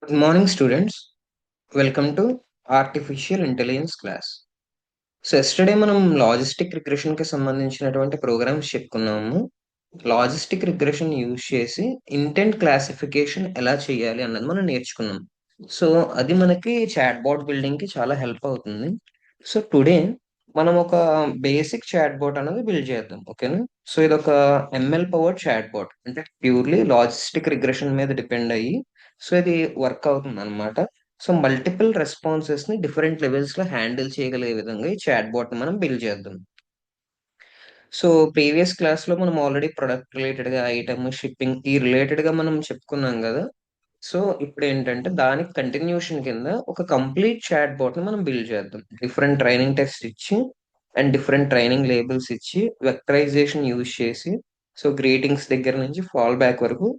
Good morning, students. Welcome to artificial intelligence class. So yesterday మనం logistic regression కి సంబంధించినటువంటి programmes చెప్పుకున్నాము. Logistic regression use చేసి intent classification ఎలా చేయాలి అన్నది మనం నేర్చుకున్నాం. సో అది మనకి చాట్ బాట్ బిల్డింగ్ కి చాలా హెల్ప్ అవుతుంది. సో టుడే మనం ఒక బేసిక్ చాట్ బాట్ అనేది బిల్డ్ చేద్దాం, ఓకేనా? సో ఇది ఒక ఎంఎల్ పవర్ చాట్ బాట్, అంటే ప్యూర్లీ లాజిస్టిక్ రిగ్రెషన్ మీద డిపెండ్ అయ్యి సో ఇది వర్క్ అవుతుంది అనమాట. సో మల్టిపుల్ రెస్పాన్సెస్ ని డిఫరెంట్ లెవెల్స్ లో హ్యాండిల్ చేయగలిగే విధంగా ఈ చాట్ బాట్ ని మనం బిల్డ్ చేద్దాం. సో ప్రీవియస్ క్లాస్ లో మనం ఆల్రెడీ ప్రొడక్ట్ రిలేటెడ్ గా, ఐటమ్, షిప్పింగ్ ఈ రిలేటెడ్ గా మనం చెప్పుకున్నాం కదా. సో ఇప్పుడు ఏంటంటే దానికి కంటిన్యూషన్ కింద ఒక కంప్లీట్ చాట్ బాట్ ని మనం బిల్డ్ చేద్దాం. డిఫరెంట్ ట్రైనింగ్ టెస్ట్ ఇచ్చి అండ్ డిఫరెంట్ ట్రైనింగ్ లేబుల్స్ ఇచ్చి వెక్టరైజేషన్ యూజ్ చేసి సో గ్రీటింగ్స్ దగ్గర నుంచి ఫాల్ బ్యాక్ వరకు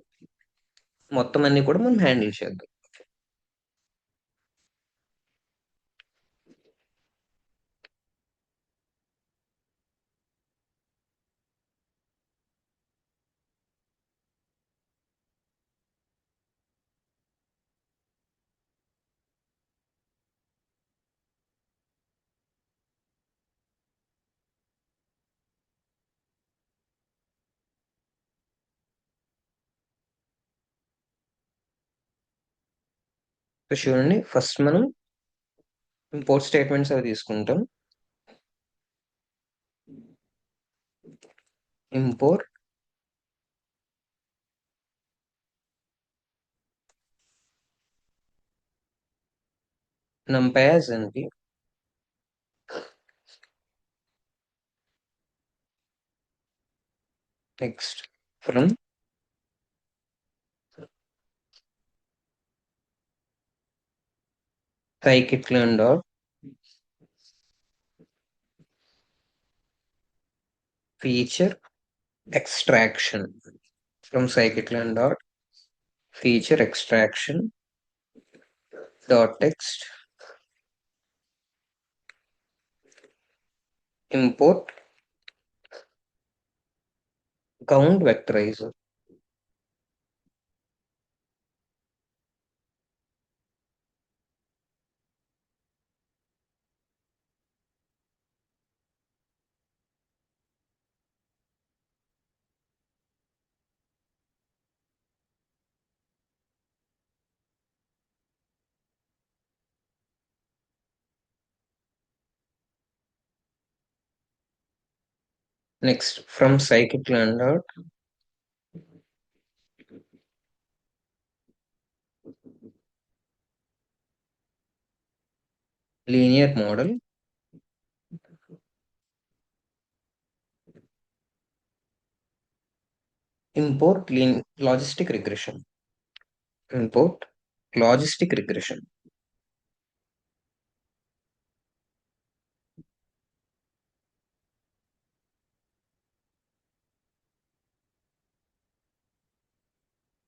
మొత్తం అన్ని కూడా మనం హ్యాండిల్ చేద్దాం. సో చూడండి, ఫస్ట్ మనం ఇంపోర్ట్ స్టేట్మెంట్స్ అవి తీసుకుంటాం. Import numpy as np, next from scikit-learn dot feature extraction, from scikit-learn dot feature extraction dot text import count vectorizer. Next from scikit-learn dot linear model import logistic regression, import logistic regression,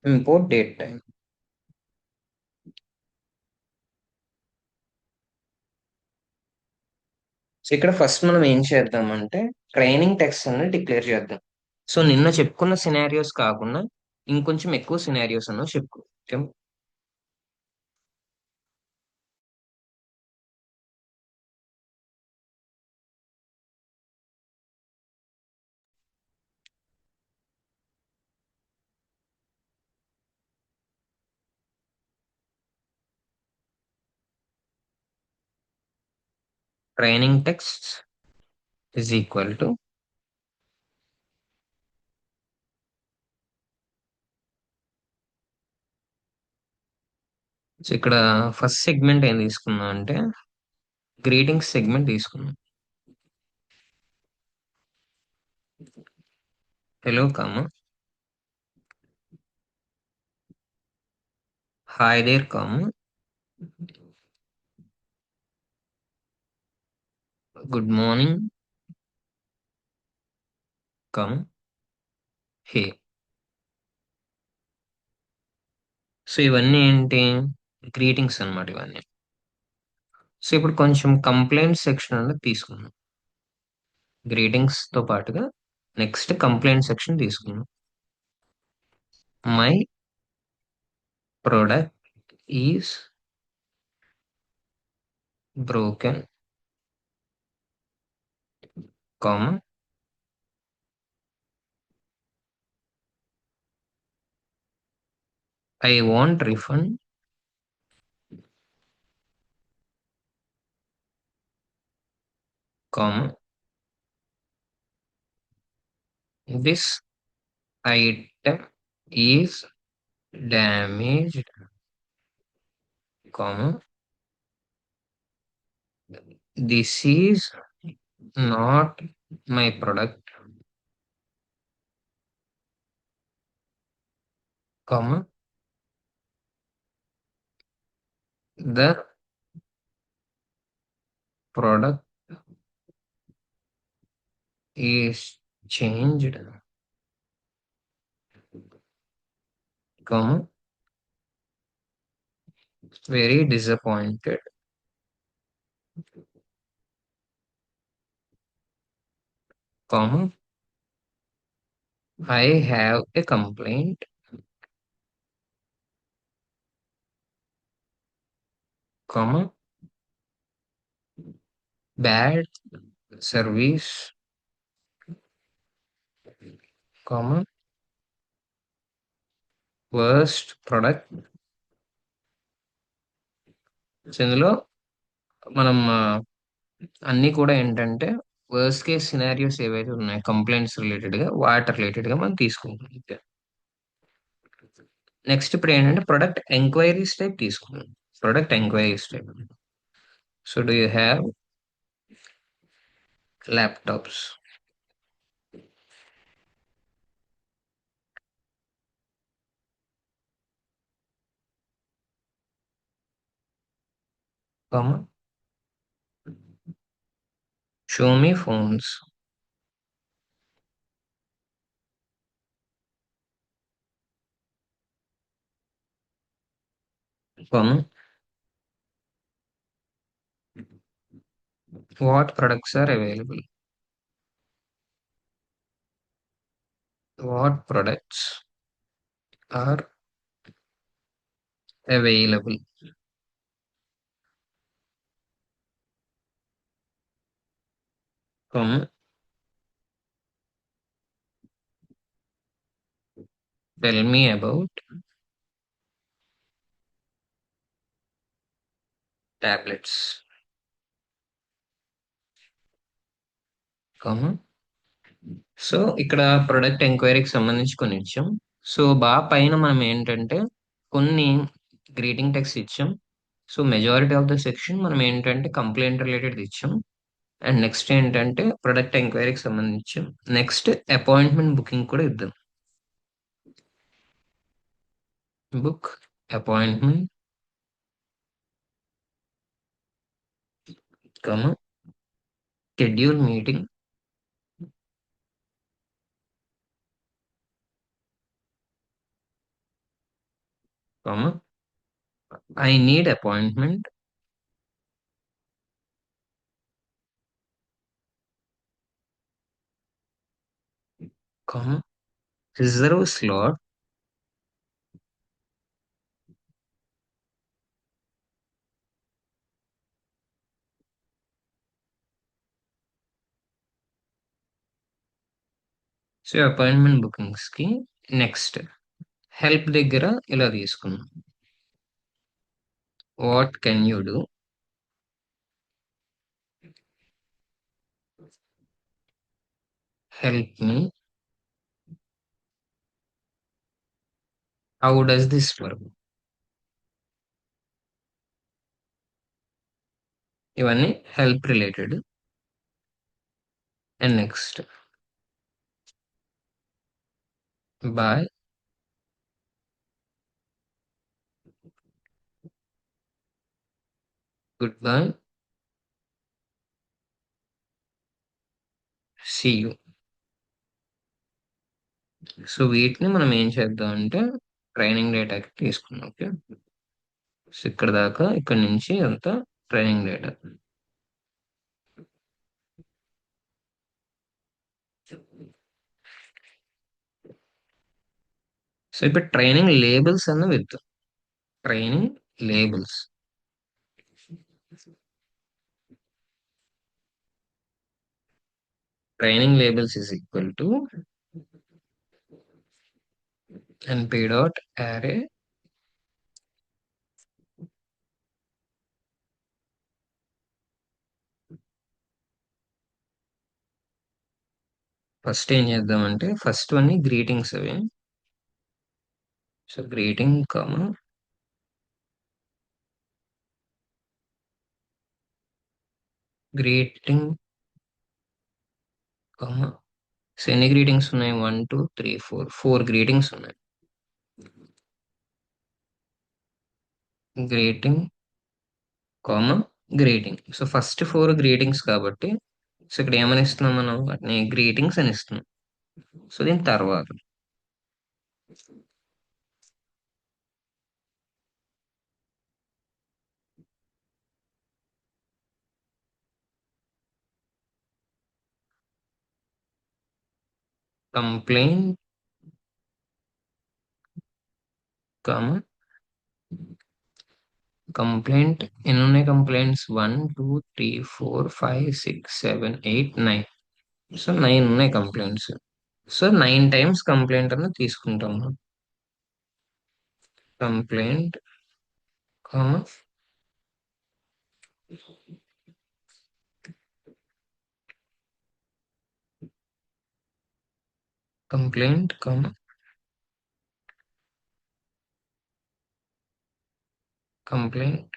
import date time. So ఇక్కడ first మనం ఏం చేద్దామంటే training text అని declare చేద్దాం. So నిన్న చెప్పుకున్న scenarios కాకుండా ఇంకొంచెం ఎక్కువ సినారియోస్ అన్న చెప్పుకో. Training text is equal to so ఇక్కడ ఫస్ట్ సెగ్మెంట్ ఏం తీసుకుందాం అంటే గ్రీటింగ్స్ సెగ్మెంట్ తీసుకుందాం. Hello comma, hi there comma, good morning comma, hey. So ఇవన్నీ ఏంటి? గ్రీటింగ్స్ అన్నమాట ఇవన్నీ. సో ఇప్పుడు కొంచెం కంప్లైంట్ సెక్షన్ అనేది తీసుకుందాం. గ్రీటింగ్స్ తో పాటుగా నెక్స్ట్ కంప్లైంట్ సెక్షన్ తీసుకుందాం. My product is broken, comma, I want refund, comma, this item is damaged, comma, this is not my product, comma, the product is changed, comma, very disappointed, comma, I have a complaint, comma, bad service, comma, worst product. So ఇందులో మనం అన్నీ కూడా ఏంటంటే worst case scenarios ఏవైతే ఉన్నాయో complaints related గా వాటి related గా మనం తీసుకుంటాం. నెక్స్ట్ ఇప్పుడు ఏంటంటే ప్రొడక్ట్ ఎంక్వైరీస్ టైప్ తీసుకున్నాం. Product enquiries type. So do you have laptops, comma show me phones, comma what products are available, what products are available, comma tell me about tablets, comma so ఇక్కడ product ఎంక్వైరీకి సంబంధించి కొన్ని ఇచ్చాం. So పైన మనం ఏంటంటే కొన్ని గ్రీటింగ్ టెక్స్ట్ ఇచ్చాం. So majority of the section మనం ఏంటంటే కంప్లైంట్ రిలేటెడ్ ఇచ్చాం. అండ్ నెక్స్ట్ ఏంటంటే ప్రొడక్ట్ ఎంక్వైరీకి సంబంధించి నెక్స్ట్ అపాయింట్మెంట్ బుకింగ్ కూడా ఇద్దాం. Book appointment, comma schedule meeting, comma I need appointment, comma reserve slot, so appointment bookings కి నెక్స్ట్ హెల్ప్ దగ్గర ఇలా తీసుకున్నాం. What can you do, help me, how does this work, ఇవన్నీ help related. And next bye, goodbye, see you. So వీటిని మనం ఏం చేద్దాం అంటే ట్రైనింగ్ డేటాకి తీసుకున్నాం. ఓకే, సో ఇక్కడ దాకా ఇక్కడ నుంచి అంతా ట్రైనింగ్ డేటా. సో ఇప్పుడు ట్రైనింగ్ లేబుల్స్ అన్న విద్దాం. Training labels. Training labels is equal to np dot array first ఏం చేద్దామంటే ఫస్ట్ వన్ గ్రీటింగ్స్ అవి. So greeting comma greeting comma. So ఎన్ని గ్రీటింగ్స్ ఉన్నాయి? 1 2 3 4 గ్రీటింగ్స్ ఉన్నాయి. Greeting comma greeting. So first 4 greetings కాబట్టి సో ఇక్కడ ఏమని ఇస్తున్నాం మనం? వాటిని గ్రీటింగ్స్ అని ఇస్తున్నాం. సో దీని తర్వాత కంప్లైంట్ కామా కంప్లైంట్. ఎన్ని ఉన్నాయి కంప్లైంట్స్? 1 2 3 4 5 6 7 8 9. సో 9 ఉన్నాయి కంప్లైంట్స్. సో 9 టైమ్స్ కంప్లైంట్ అని తీసుకుంటాము. Complaint comma complaint comma complaint.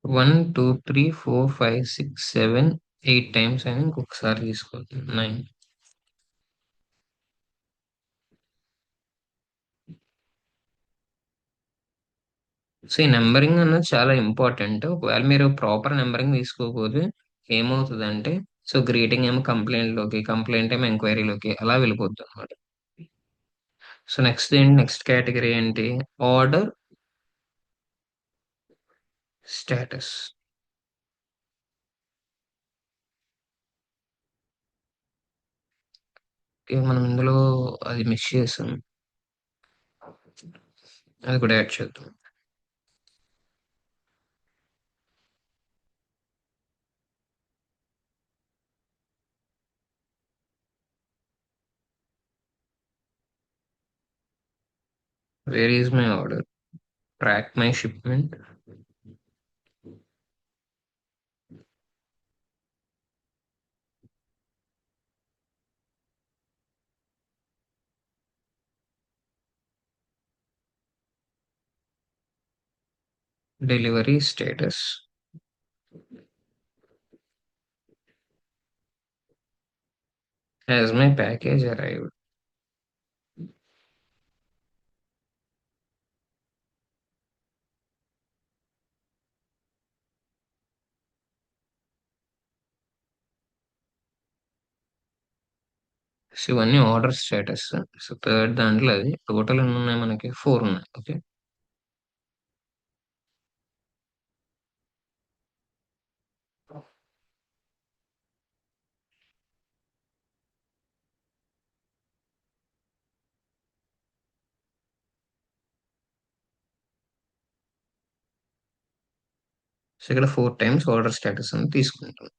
One two three four five six seven 8 times అని ఇంకొకసారి తీసుకోవాలి. 9. సో ఈ నెంబరింగ్ అన్నది చాలా ఇంపార్టెంట్. ఒకవేళ మీరు ప్రాపర్ నెంబరింగ్ తీసుకోకపోతే ఏమవుతుందంటే సో గ్రీటింగ్ ఏమో కంప్లైంట్ లోకి, కంప్లైంట్ ఏమో ఎంక్వైరీలోకి అలా వెళ్ళిపోతుంది అనమాట. సో నెక్స్ట్ కేటగిరీ ఏంటి? Order status. మనం ఇందులో అది మిస్ చేసాం, అది కూడా యాడ్ చేద్దాం. Where is my order? Track my shipment. Delivery status. Has my package arrived. So ఇవన్నీ ఆర్డర్ స్టేటస్. సో థర్డ్ దాంట్లో అది టోటల్ ఎన్ని ఉన్నాయి? మనకి 4 ఉన్నాయి. ఓకే. సో ఇక్కడ 4 టైమ్స్ ఆర్డర్ స్టేటస్ అని తీసుకుంటాం.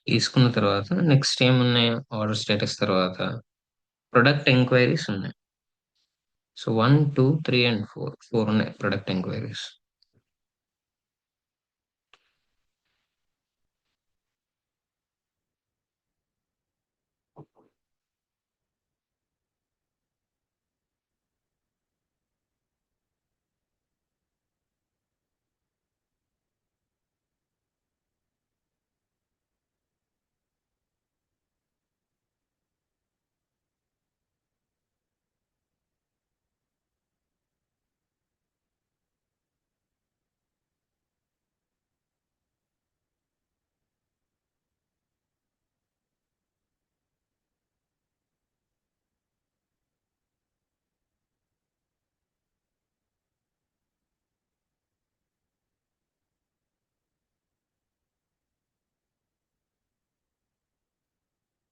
తీసుకున్న తర్వాత నెక్స్ట్ ఏమున్నాయి ఆర్డర్ స్టేటస్ తర్వాత? ప్రొడక్ట్ ఎంక్వైరీస్ ఉన్నాయి. సో 1 2 3 అండ్ 4 ఉన్నాయి ప్రొడక్ట్ ఎంక్వైరీస్.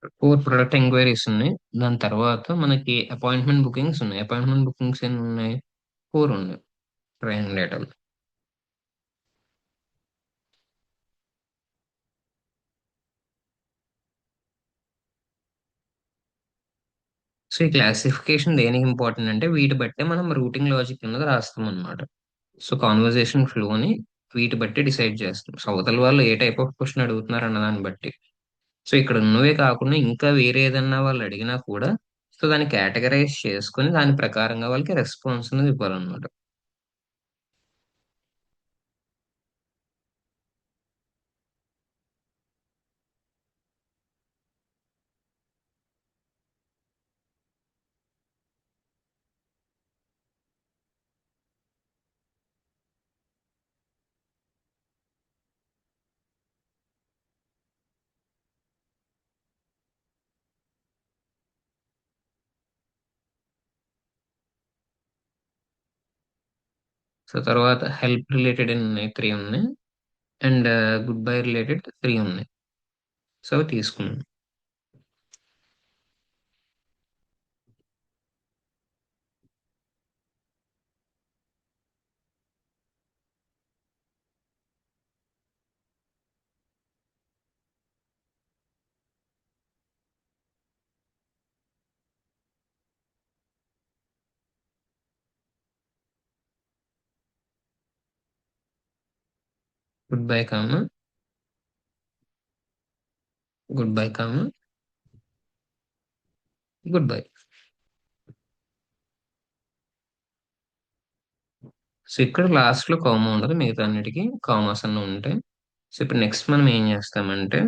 4 ప్రొడక్ట్ ఎంక్వైరీస్ ఉన్నాయి. దాని తర్వాత మనకి అపాయింట్మెంట్ బుకింగ్స్ ఉన్నాయి. అపాయింట్మెంట్ బుకింగ్స్ ఎన్ని ఉన్నాయి? 4 ఉన్నాయి ట్రైనింగ్ డేటాలో. సో ఈ క్లాసిఫికేషన్ దేనికి ఇంపార్టెంట్ అంటే వీటి బట్టే మనం రూటింగ్ లాజిక్ అన్నది రాస్తాం అనమాట. సో కాన్వర్జేషన్ ఫ్లోని వీటి బట్టి డిసైడ్ చేస్తాం. సో అవతల వాళ్ళు ఏ టైప్ ఆఫ్ క్వశ్చన్ అడుగుతున్నారు అన్న దాన్ని బట్టి. సో ఇక్కడ ఉన్నవే కాకుండా ఇంకా వేరే ఏదన్నా వాళ్ళు అడిగినా కూడా సో దాన్ని కేటగరైజ్ చేసుకొని దాని ప్రకారంగా వాళ్ళకి రెస్పాన్స్ అనేది ఇవ్వాలన్నమాట. సో తర్వాత హెల్ప్ రిలేటెడ్ ఉన్నాయి 3 ఉన్నాయి. అండ్ గుడ్ బై రిలేటెడ్ 3 ఉన్నాయి. సో అవి తీసుకున్నాం. గుడ్ బై కామ గుడ్ బై కామ గుడ్ బై. సో ఇక్కడ లాస్ట్ లో కామా ఉండదు, మిగతా అన్నిటికీ కామాస్ అన్న ఉంటాయి. సో ఇప్పుడు నెక్స్ట్ మనం ఏం చేస్తామంటే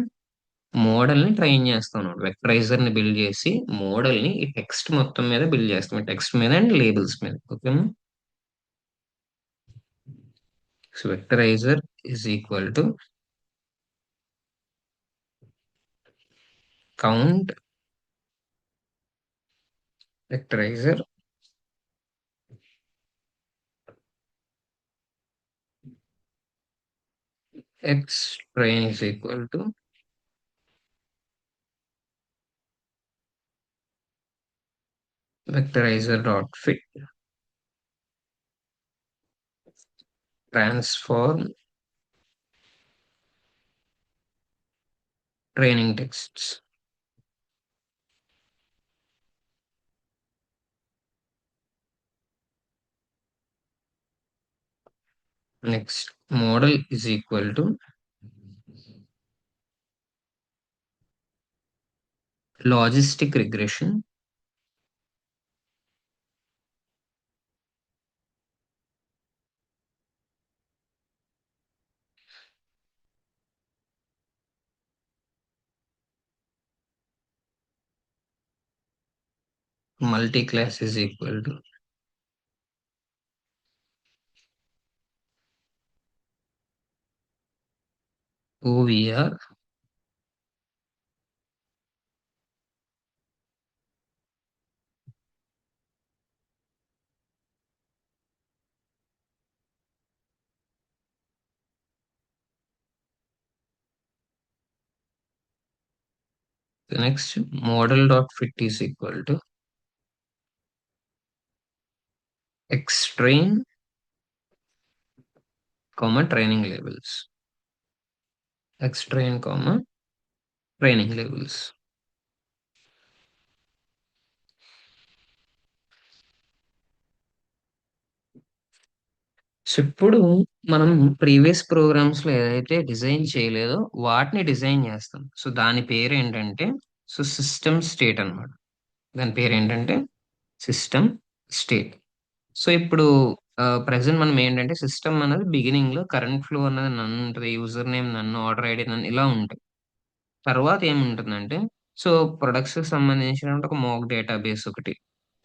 మోడల్ ని ట్రైన్ చేస్తాం. వెక్టరైజర్ ని బిల్డ్ చేసి మోడల్ ని ఈ టెక్స్ట్ మొత్తం మీద బిల్డ్ చేస్తాం. టెక్స్ట్ మీద అండ్ లేబుల్స్ మీద. ఓకేనా? So vectorizer is equal to count vectorizer x train is equal to vectorizer dot fit transform training texts. Next, model is equal to logistic regression multi-class is equal to OVR the next model dot fit is equal to x train comma training labels. X train comma training labels. So ఇప్పుడు మనం previous programmes లో ఏదైతే design చేయలేదో వాటిని design చేస్తాం. So దాని పేరు ఏంటంటే సో సిస్టమ్ స్టేట్ అన్నమాట. దాని పేరు ఏంటంటే సిస్టమ్ స్టేట్. సో ఇప్పుడు ప్రెసెంట్ మనం ఏంటంటే సిస్టమ్ అనేది బిగినింగ్ లో కరెంట్ ఫ్లో అన్నది నన్ను ఉంటుంది, యూజర్ నేమ్ నన్ను, ఆర్డర్ ఐడి నన్ను ఇలా ఉంటుంది. తర్వాత ఏముంటుందంటే సో ప్రొడక్ట్స్ కి సంబంధించిన ఒక మోక్ డేటాబేస్ ఒకటి.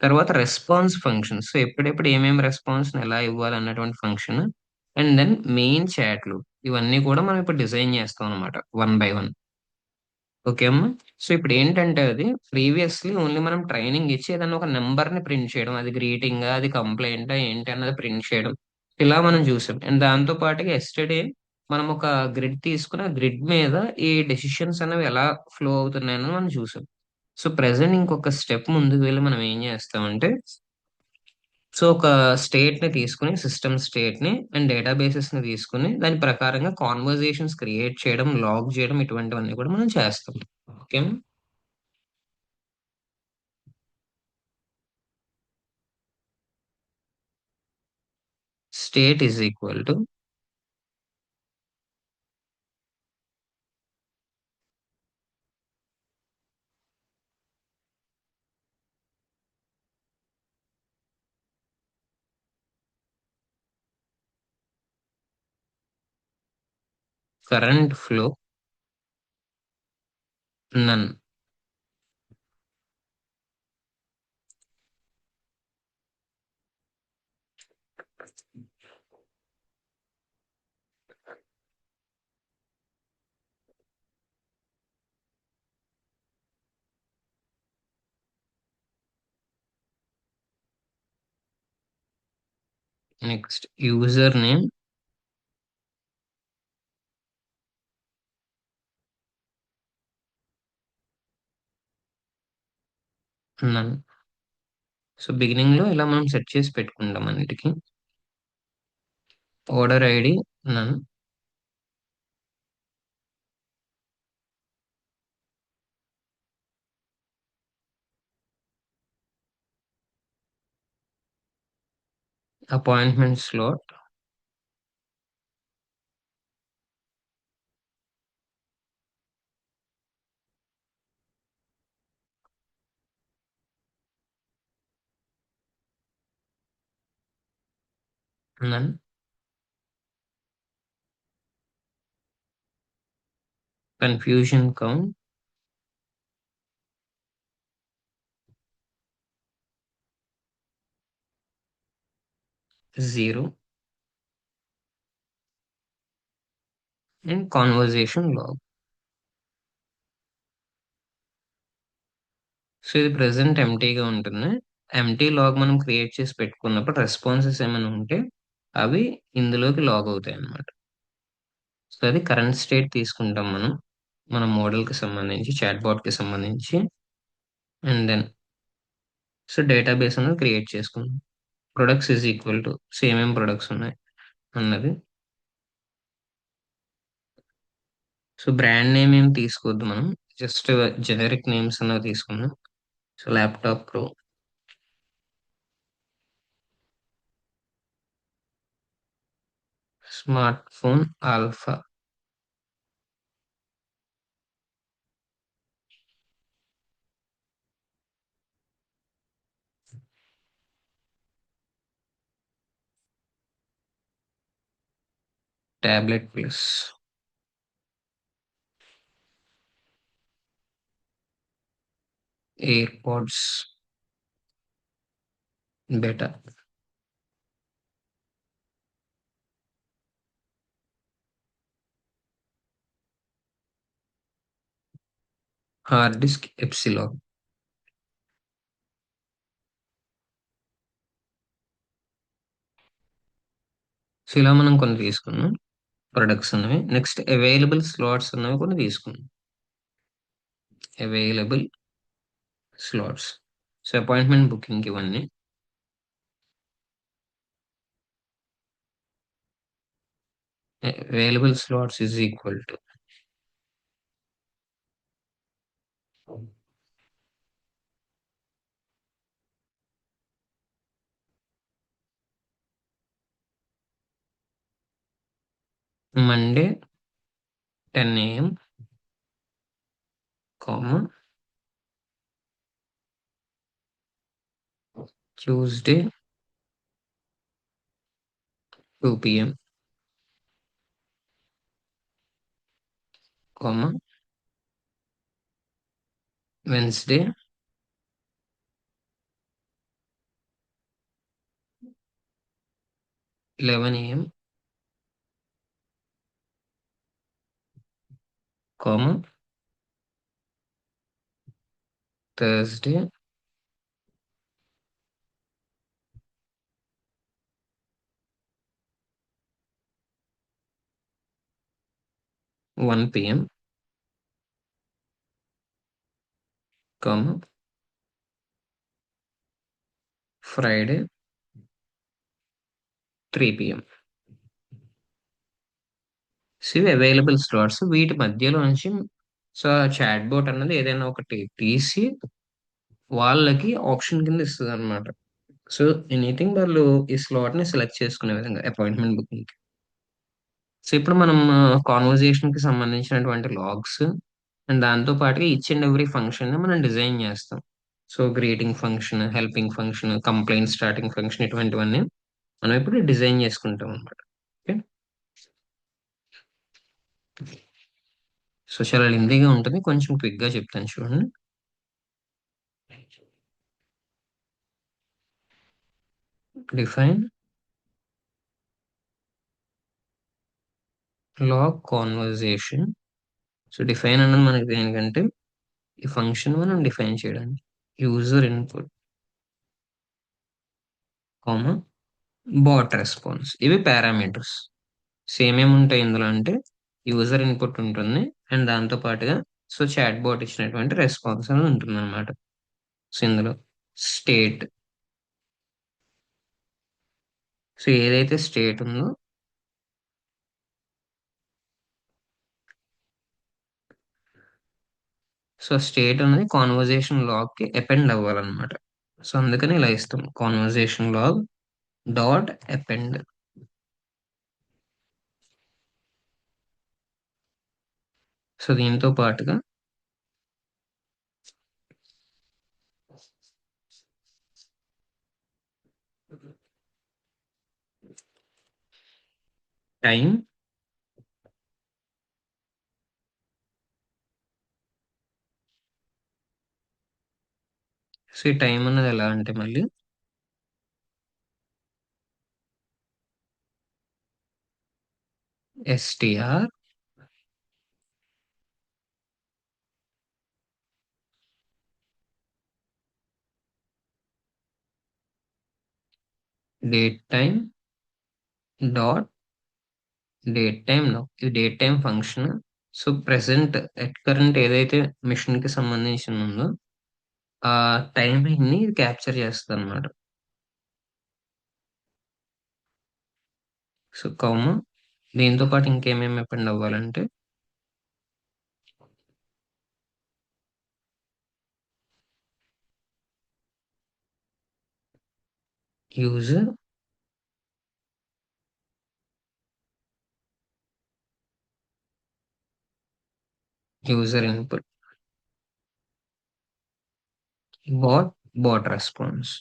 తర్వాత రెస్పాన్స్ ఫంక్షన్. సో ఎప్పుడెప్పుడు ఏమేమి రెస్పాన్స్ ఎలా ఇవ్వాలి అన్నటువంటి ఫంక్షన్. అండ్ దెన్ మెయిన్ చాట్లు. ఇవన్నీ కూడా మనం ఇప్పుడు డిజైన్ చేస్తాం అనమాట వన్ బై వన్. ఓకే అమ్మా. సో ఇప్పుడు ఏంటంటే అది ప్రీవియస్లీ ఓన్లీ మనం ట్రైనింగ్ ఇచ్చి ఏదైనా ఒక నెంబర్ ని ప్రింట్ చేయడం, అది గ్రీటింగ్ అది కంప్లైంట్ ఏంటి అన్నది ప్రింట్ చేయడం ఇలా మనం చూసాం. అండ్ దాంతో పాటుగా ఎస్టర్డే మనం ఒక గ్రిడ్ తీసుకుని ఆ గ్రిడ్ మీద ఈ డెసిషన్స్ అనేవి ఎలా ఫ్లో అవుతున్నాయని మనం చూసాం. సో ప్రెసెంట్ ఇంకొక స్టెప్ ముందుకు వెళ్ళి మనం ఏం చేస్తామంటే, సో ఒక స్టేట్ ని తీసుకుని, సిస్టమ్ స్టేట్ ని అండ్ డేటాబేసెస్ ని తీసుకుని దాని ప్రకారంగా కాన్వర్జేషన్స్ క్రియేట్ చేయడం, లాగ్ చేయడం, ఇటువంటివన్నీ కూడా మనం చేస్తాం. Okay. State is equal to current flow none. Next user name none. So beginning లో ఇలా మనం సెట్ చేసి పెట్టుకుంటాం అన్నిటికీ. Order ID none. Appointment slot none. Confusion count zero. And conversation log. So ఇది ప్రెసెంట్ ఎంటీగా ఉంటుంది. ఎంటీ లాగ్ మనం క్రియేట్ చేసి పెట్టుకున్నప్పుడు రెస్పాన్సెస్ ఏమైనా ఉంటే అవి ఇందులోకి లాగ్ అవుతాయి అన్నమాట. సో అది కరెంట్ స్టేట్ తీసుకుంటాం మనం మన మోడల్ కి సంబంధించి, చాట్ బాట్ కి సంబంధించి. అండ్ దెన్ సో డేటాబేస్ అనేది క్రియేట్ చేసుకుందాం. Products is equal to same ఏం ప్రొడక్ట్స్ ఉన్నాయి అన్నది. సో బ్రాండ్ నేమ్ ఏం తీసుకోవద్దు మనం, జస్ట్ జెనరిక్ నేమ్స్ అన్నవి తీసుకుందాం. So laptop pro, smart phone alpha, tablet plus, air pods beta, hard disk epsilon. So ఇలా మనం కొన్ని తీసుకున్నాం ప్రొడక్ట్స్ అనేవి. నెక్స్ట్ అవైలబుల్ స్లాట్స్ అనేవి కొన్ని తీసుకున్నాం. Available slots, so appointment booking ఇవన్నీ. Available slots is equal to Monday 10 AM, comma Tuesday 2 PM, comma Wednesday 11 AM, comma Thursday 1 p.m., Friday 3 p.m. So ఇవి అవైలబుల్ స్లాట్స్. వీటి మధ్యలో నుంచి సో చాట్ బోట్ అన్నది ఏదైనా ఒకటి తీసి వాళ్ళకి ఆప్షన్ కింద ఇస్తుంది అనమాట. సో ఎనీథింగ్ వాళ్ళు ఈ స్లాట్ ని సెలెక్ట్ చేసుకునే విధంగా అపాయింట్మెంట్ బుకింగ్. సో ఇప్పుడు మనం కాన్వర్జేషన్ కి సంబంధించినటువంటి లాగ్స్ అండ్ దాంతో పాటుగా ఈచ్ అండ్ ఎవ్రీ ఫంక్షన్ ని మనం డిజైన్ చేస్తాం. So greeting function, helping function, complaint starting function, ఇటువంటివన్నీ మనం ఇప్పుడు డిజైన్ చేసుకుంటాం అనమాట. ఓకే. సో చాలా లెందీగా ఉంటుంది, కొంచెం క్విక్ గా చెప్తాను చూడండి. Define log conversation. So define అన్నది మనకి దేనికంటే ఈ ఫంక్షన్ మనం డిఫైన్ చేయడానికి. User input, comma, bot response, ఇవి పారామీటర్స్. సేమ్ ఏముంటాయి ఇందులో అంటే యూజర్ ఇన్పుట్ ఉంటుంది అండ్ దాంతో పాటుగా సో చాట్ బాట్ ఇచ్చినటువంటి రెస్పాన్స్ అనేది ఉంటుంది అనమాట. సో ఇందులో స్టేట్, సో ఏదైతే స్టేట్ ఉందో సో స్టేట్ అనేది కాన్వర్జేషన్ లాగ్ కి అపెండ్ అవ్వాలన్నమాట. సో అందుకని ఇలా ఇస్తాం, conversation log dot append. So దీంతో పాటుగా టైం, సో ఈ టైం అన్నది ఎలా అంటే మళ్ళీ str date time dot date time now. ఇది date time function. So present at current ఏదైతే మిషన్ కి సంబంధించి ఉందో ఆ టైమింగ్ ని క్యాప్చర్ చేస్తుంది అనమాట. సో కౌమ దీంతో పాటు ఇంకేమేమి అపెండ్ అవ్వాలంటే యూజర్ ఇన్పుట్, బాట్ రెస్పాన్స్.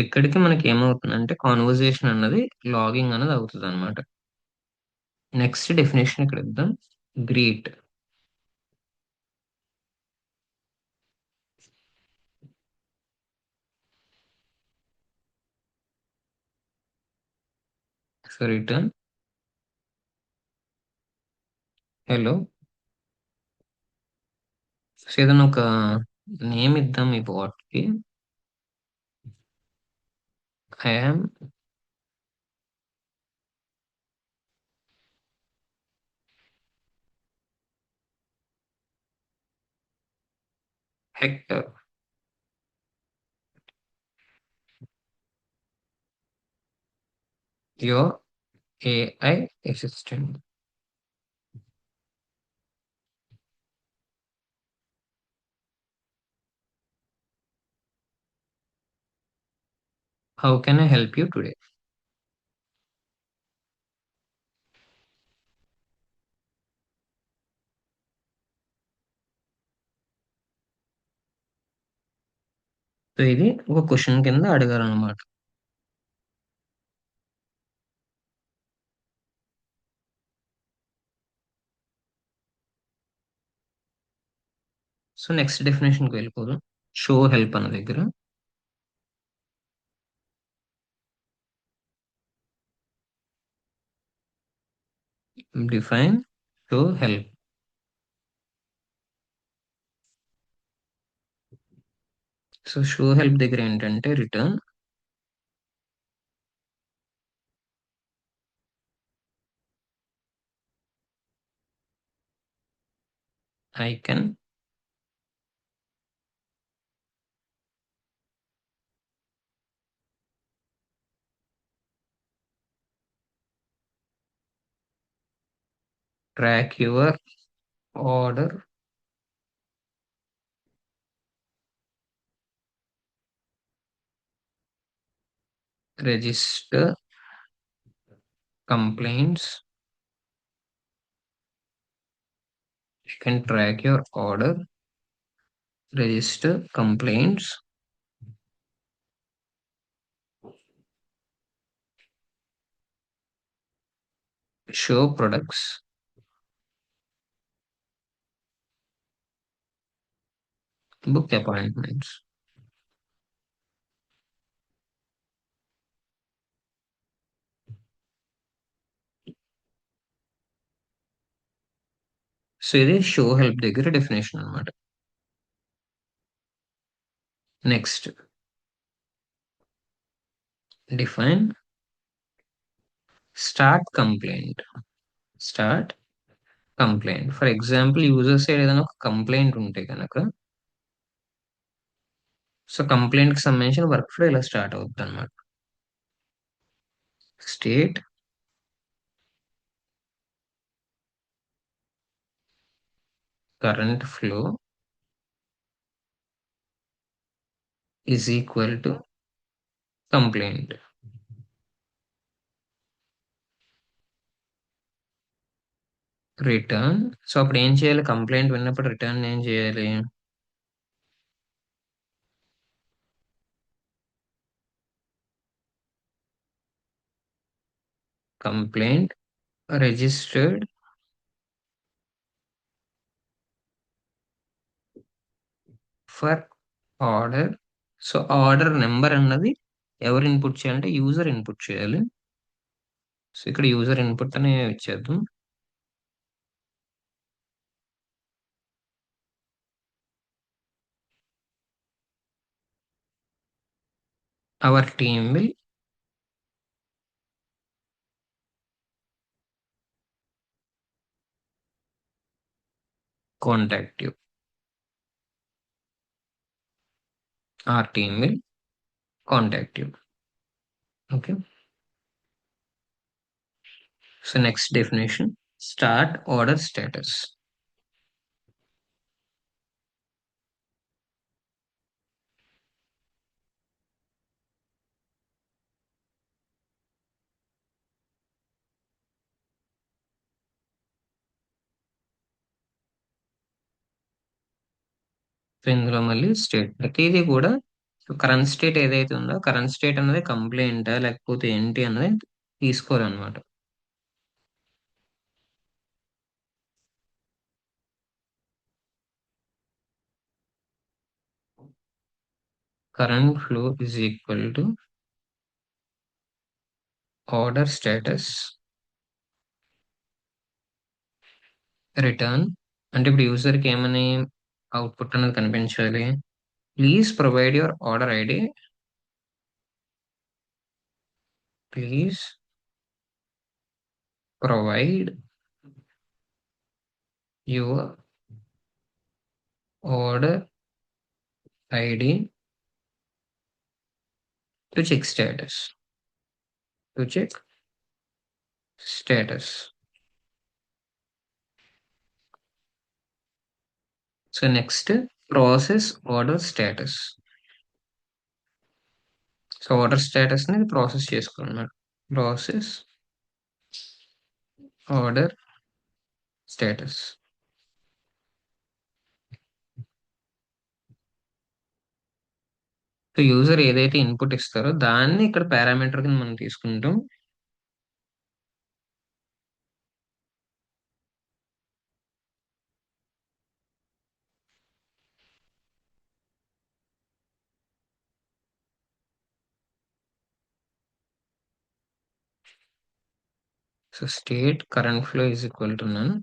ఇక్కడికి మనకి ఏమవుతుందంటే కాన్వర్జేషన్ అన్నది లాగింగ్ అన్నది అవుతుంది అనమాట. నెక్స్ట్ డెఫినేషన్ ఇక్కడ ఇద్దాం. Greet, so return hello. So ఏదైనా ఒక నేమ్ ఇద్దాం ఈ బాట్ కి. I'm hectare, your AI assistant. How can I help you today. So ఇది ఒక క్వశ్చన్ కింద అడగాలన్నమాట. సో నెక్స్ట్ డెఫినేషన్కి వెళ్ళిపోదాం. షో హెల్ప్ అన్న దగ్గర define show help. So show help దగ్గర ఏంటంటే return I can track your order, register complaints. You can track your order, register complaints, show products, book appointments. So ఇది show help దగ్గర definition అనమాట. Next define start complaint. Start complaint for example user side ఏదైనా ఒక complaint ఉంటే కనుక, so complaint కి సంబంధించిన work flow ఇలా స్టార్ట్ అవుతుంది అనమాట. State current flow is equal to complaint. Return, so అప్పుడు ఏం చేయాలి? కంప్లైంట్ విన్నప్పుడు రిటర్న్ ఏం చేయాలి? Complaint registered for order. So order number అన్నది ఎవరు ఇన్పుట్ చేయాలంటే యూజర్ ఇన్పుట్ చేయాలి. సో ఇక్కడ యూజర్ ఇన్పుట్ అనే ఇచ్చేద్దాం. Our team will contact you. Our team will contact you. Okay. So next definition start order status. So ఇందులో మళ్ళీ state ప్రతిదీ కూడా కరెంట్ స్టేట్ ఏదైతే ఉందో కరెంట్ స్టేట్ అనేది కంప్లైంటా లేకపోతే ఏంటి అన్నది తీసుకోవాలన్నమాట. Current flow is equal to order status return. అంటే ఇప్పుడు యూజర్కి ఏమని అవుట్పుట్ అనేది కనిపించాలి? Please provide your order ID. Please provide your order ID to check status. To check status. So next process order status. So order status ని process చేసుకోవాలన్నమాట. Process order status. So user ఏదైతే input ఇస్తారో దాన్ని ఇక్కడ parameter కింద మనం తీసుకుంటాం. So state current flow is equal to none.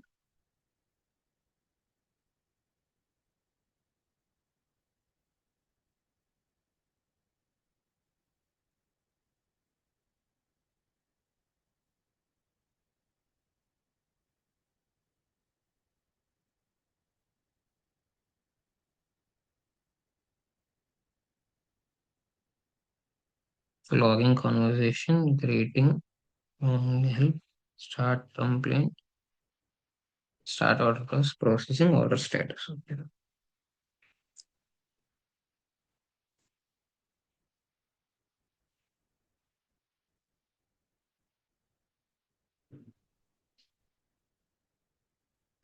So logging conversation, greeting, help, start complaint, start order plus processing order status. Okay.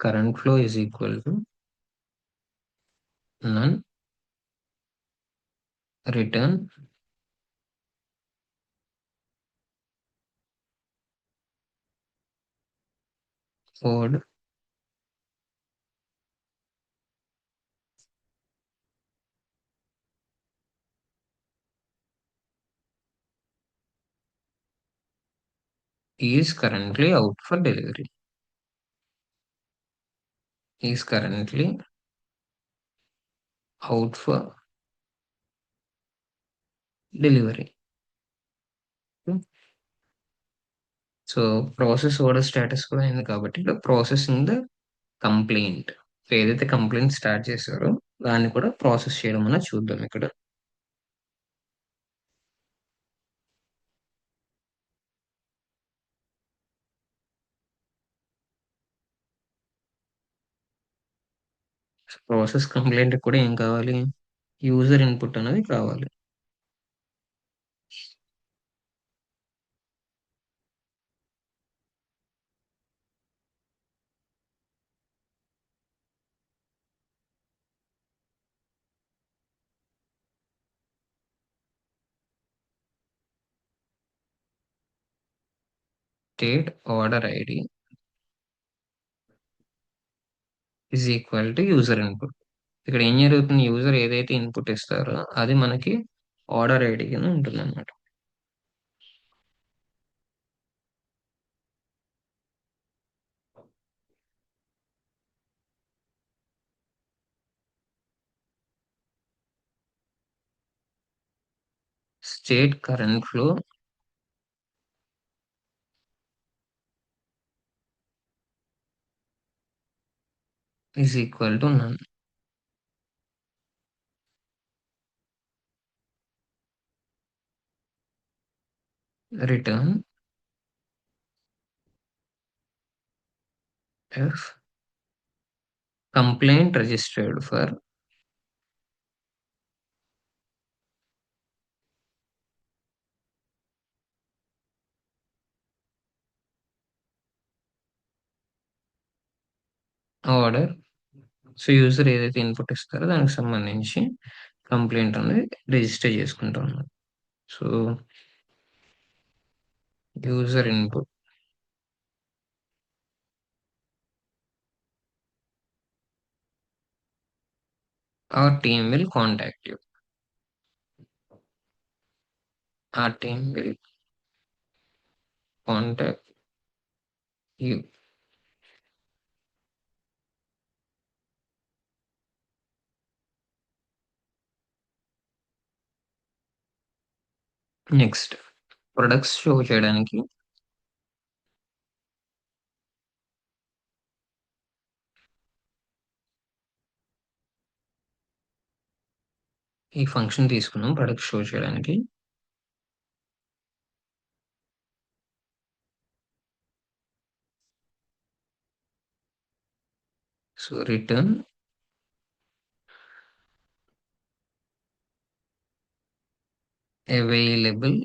Current flow is equal to none, return, code, is currently out for delivery. Is currently out for delivery. So process order status కూడా అయింది కాబట్టి ఇక్కడ processing the complaint. ఏదైతే complaint start చేశారో దాన్ని కూడా process చేయడం అన్న చూద్దాం ఇక్కడ. ప్రాసెస్ కంప్లైంట్ కూడా ఏం కావాలి? యూజర్ ఇన్పుట్ అనేది కావాలి. State order ID is equal to user input. ఇక్కడ ఏం జరుగుతుంది? యూజర్ ఏదైతే ఇన్పుట్ ఇస్తారో అది మనకి ఆర్డర్ ఐడి కింద ఉంటుంది అనమాట. State current flow is equal to none. Return F complaint registered for order. So user ఏదైతే ఇన్పుట్ ఇస్తారో దానికి సంబంధించి కంప్లైంట్ అనేది రిజిస్టర్ చేసుకుంటాం అన్నమాట. So user input our team will contact you. Our team will contact you. Next products show చేయడానికి ఈ function తీసుకున్నాం ప్రొడక్ట్ షో చేయడానికి. So return available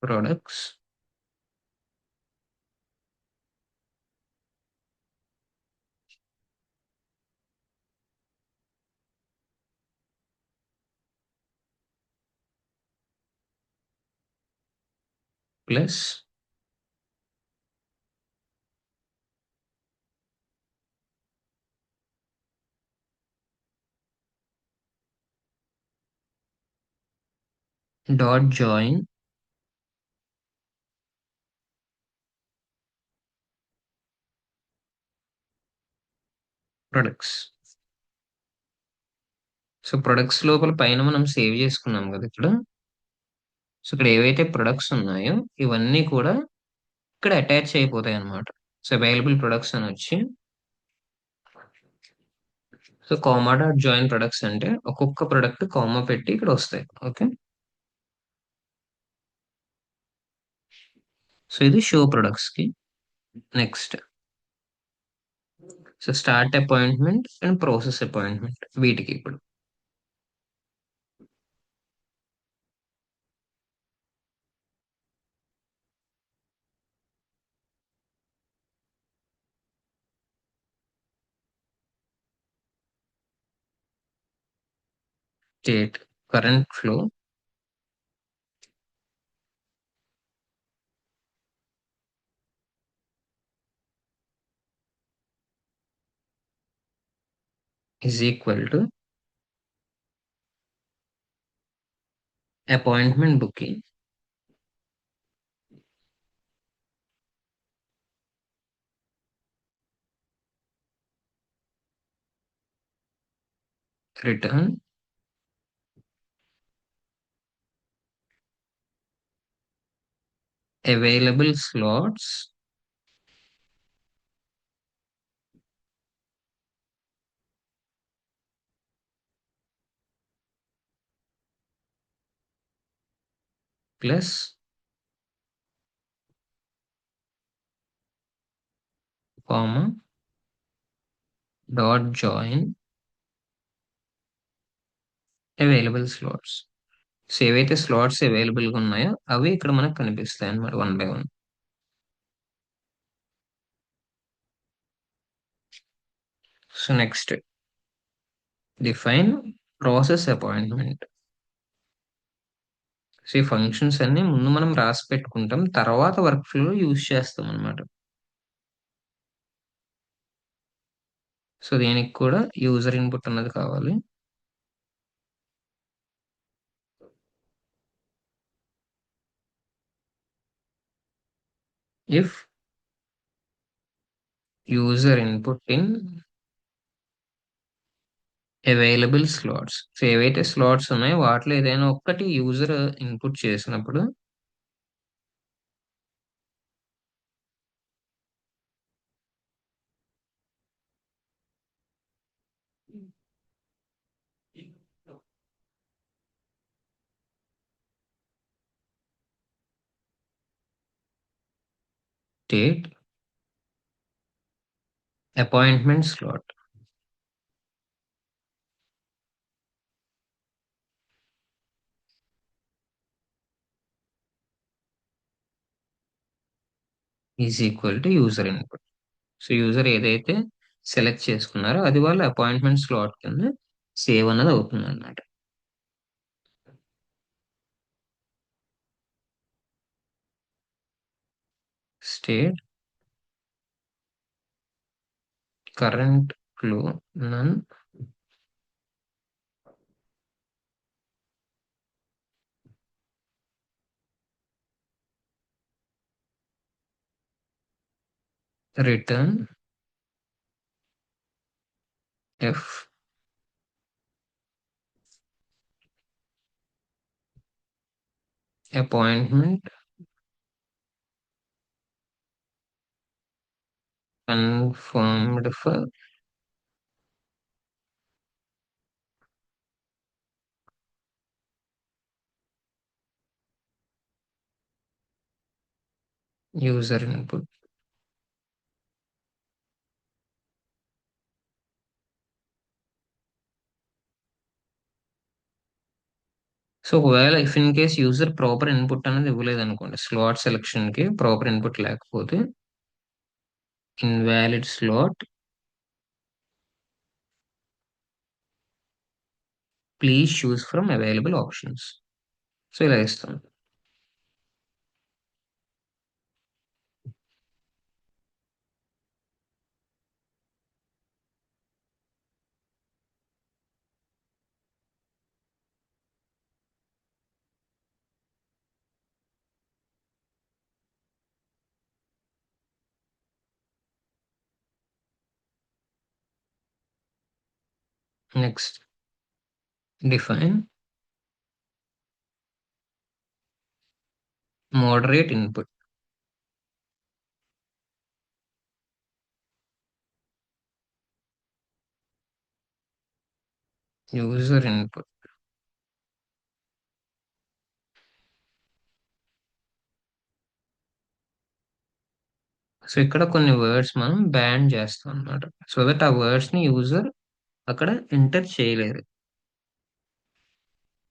products plus dot join products. So products లోపల పైన మనం సేవ్ చేసుకున్నాం కదా ఇక్కడ. సో ఇక్కడ ఏవైతే ప్రొడక్ట్స్ ఉన్నాయో ఇవన్నీ కూడా ఇక్కడ అటాచ్ అయిపోతాయి అన్నమాట. సో అవైలబుల్ ప్రొడక్ట్స్ అని వచ్చి, so comma dot join products అంటే ఒక్కొక్క ప్రొడక్ట్ కామా పెట్టి ఇక్కడ వస్తాయి. ఓకే. సో ఇది షో ప్రొడక్ట్స్ కి. Next, so start appointment and process appointment వీటికి ఇప్పుడు state current flow is equal to appointment booking return available slots plus comma dot join available slots. So ఏవైతే slots available గా ఉన్నాయో అవి ఇక్కడ మనకు కనిపిస్తాయి అన్నమాట, one by one. So next, define process appointment. So ఈ ఫంక్షన్స్ అన్ని ముందు మనం రాసి పెట్టుకుంటాం, తర్వాత వర్క్ ఫ్లో యూజ్ చేస్తాం అన్నమాట. సో దీనికి కూడా యూజర్ ఇన్పుట్ అన్నది కావాలి. If user input in available slots. So ఏవైతే స్లాట్స్ ఉన్నాయో వాటిలో ఏదైనా ఒక్కటి యూజర్ ఇన్పుట్ చేసినప్పుడు state appointment slot is equal to user input. So user ఏదైతే సెలెక్ట్ చేసుకున్నారో అది వాళ్ళ అపాయింట్మెంట్ స్లాట్ కింద సేవ్ అన్నది అవుతుంది అన్నమాట. State current flow none return f appointment confirmed for user input. So ఒకవేళ if in case user proper input అనేది ఇవ్వలేదు అనుకోండి, స్లాట్ సెలెక్షన్ కి ప్రాపర్ ఇన్పుట్ లేకపోతే invalid slot please choose from available options. So ఇలా ఇస్తాం. Next define moderate input. User input. So ఇక్కడ కొన్ని వర్డ్స్ మనం బ్యాన్ చేస్తాం అన్నమాట. సో దట్ ఆ వర్డ్స్ ని యూజర్ అక్కడ ఎంటర్ చేయలేరు.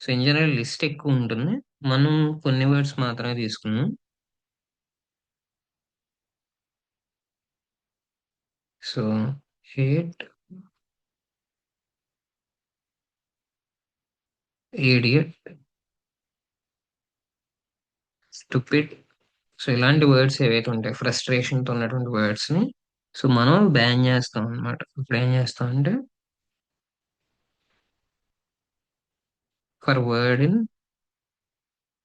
సో ఇన్ జనరల్ లిస్ట్ ఎక్కువ ఉంటుంది, మనం కొన్ని వర్డ్స్ మాత్రమే తీసుకున్నాం. So hate, idiot, stupid. So ఇలాంటి వర్డ్స్ ఏవైతే ఉంటాయి ఫ్రస్ట్రేషన్ తో ఉన్నటువంటి వర్డ్స్ ని సో మనం బ్యాన్ చేస్తాం అన్నమాట. ఇప్పుడు ఏం చేస్తాం అంటే for word in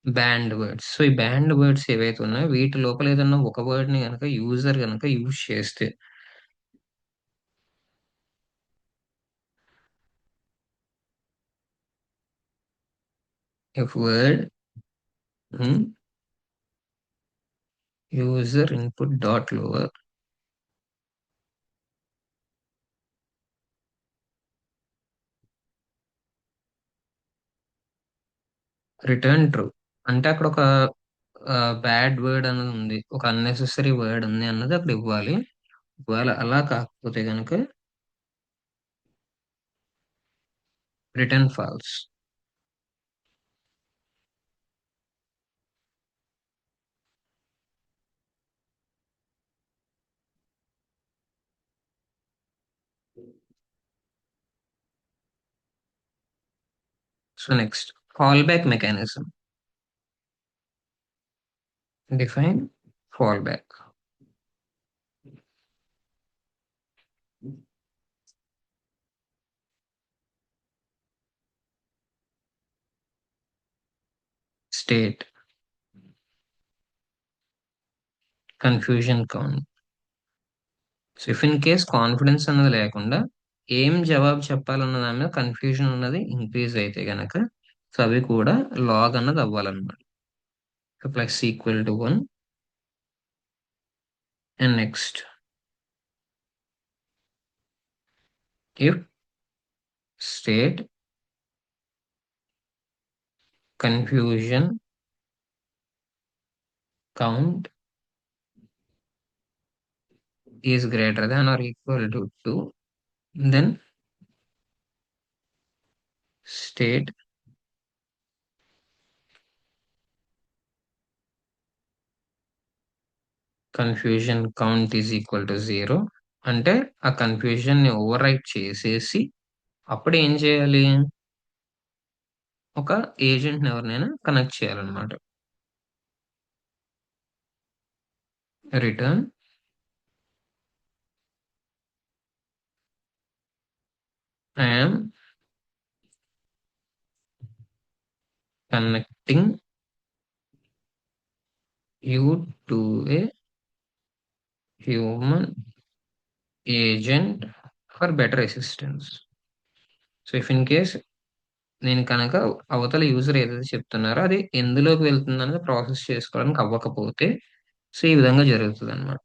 band words. So ఈ బ్యాండ్ వర్డ్స్ ఏవైతే ఉన్నాయో వీటి లోపల ఏదన్నా ఒక వర్డ్ ని కనుక యూజర్ కనుక యూజ్ చేస్తే, if word user input dot lower return true. అంటే అక్కడ ఒక బ్యాడ్ వర్డ్ అన్నది ఉంది, ఒక అన్నెసెసరీ వర్డ్ ఉంది అన్నది అక్కడ ఇవ్వాలి. ఒకవేళ అలా కాకపోతే కనుక return falls. So next call back mechanism. Define fall back. State, confusion count. So if in case confidence అన్నది లేకుండా ఏం జవాబు చెప్పాలన్న దాని మీద కన్ఫ్యూజన్ అన్నది ఇంక్రీజ్ అయితే గనక సో అవి కూడా లాగ్ అన్నది అవ్వాలన్నమాట. So plus equal to 1 and next if state confusion count is greater than or equal to 2, then state confusion count is equal to 0. అంటే ఆ కన్ఫ్యూజన్ ని ఓవర్ రైట్ చేసేసి అప్పుడు ఏం చేయాలి, ఒక ఏజెంట్ ఎవరినైనా కనెక్ట్ చేయాలన్నమాట. Return I'm connecting you to a human agent for better assistance. So if in case నేను కనుక అవతల యూజర్ ఏదైతే చెప్తున్నారో అది ఎందులోకి వెళ్తుంది అనేది ప్రాసెస్ చేసుకోవడానికి అవ్వకపోతే సో ఈ విధంగా జరుగుతుంది అనమాట.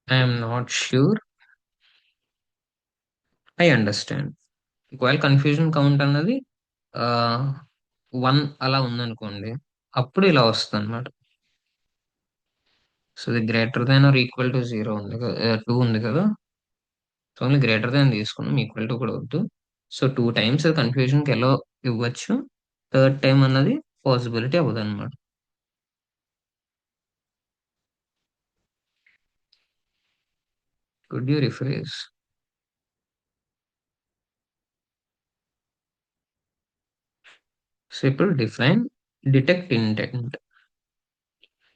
I'm not sure, I understand. ఒకవేళ కన్ఫ్యూజన్ కౌంట్ అన్నది 1 అలా ఉందనుకోండి, అప్పుడు ఇలా వస్తుంది అనమాట. సో ఇది greater than or equal to 0 ఉంది కదా, 2 ఉంది కదా. సో ఓన్లీ గ్రేటర్ దాన్ తీసుకున్నాం, ఈక్వల్ టు కూడా వద్దు. సో 2 టైమ్స్ కన్ఫ్యూజన్ కి ఎలా ఇవ్వచ్చు, థర్డ్ టైం అన్నది పాసిబిలిటీ అవ్వదు అనమాట. Could you refresh. సో ఇప్పుడు define detect intent.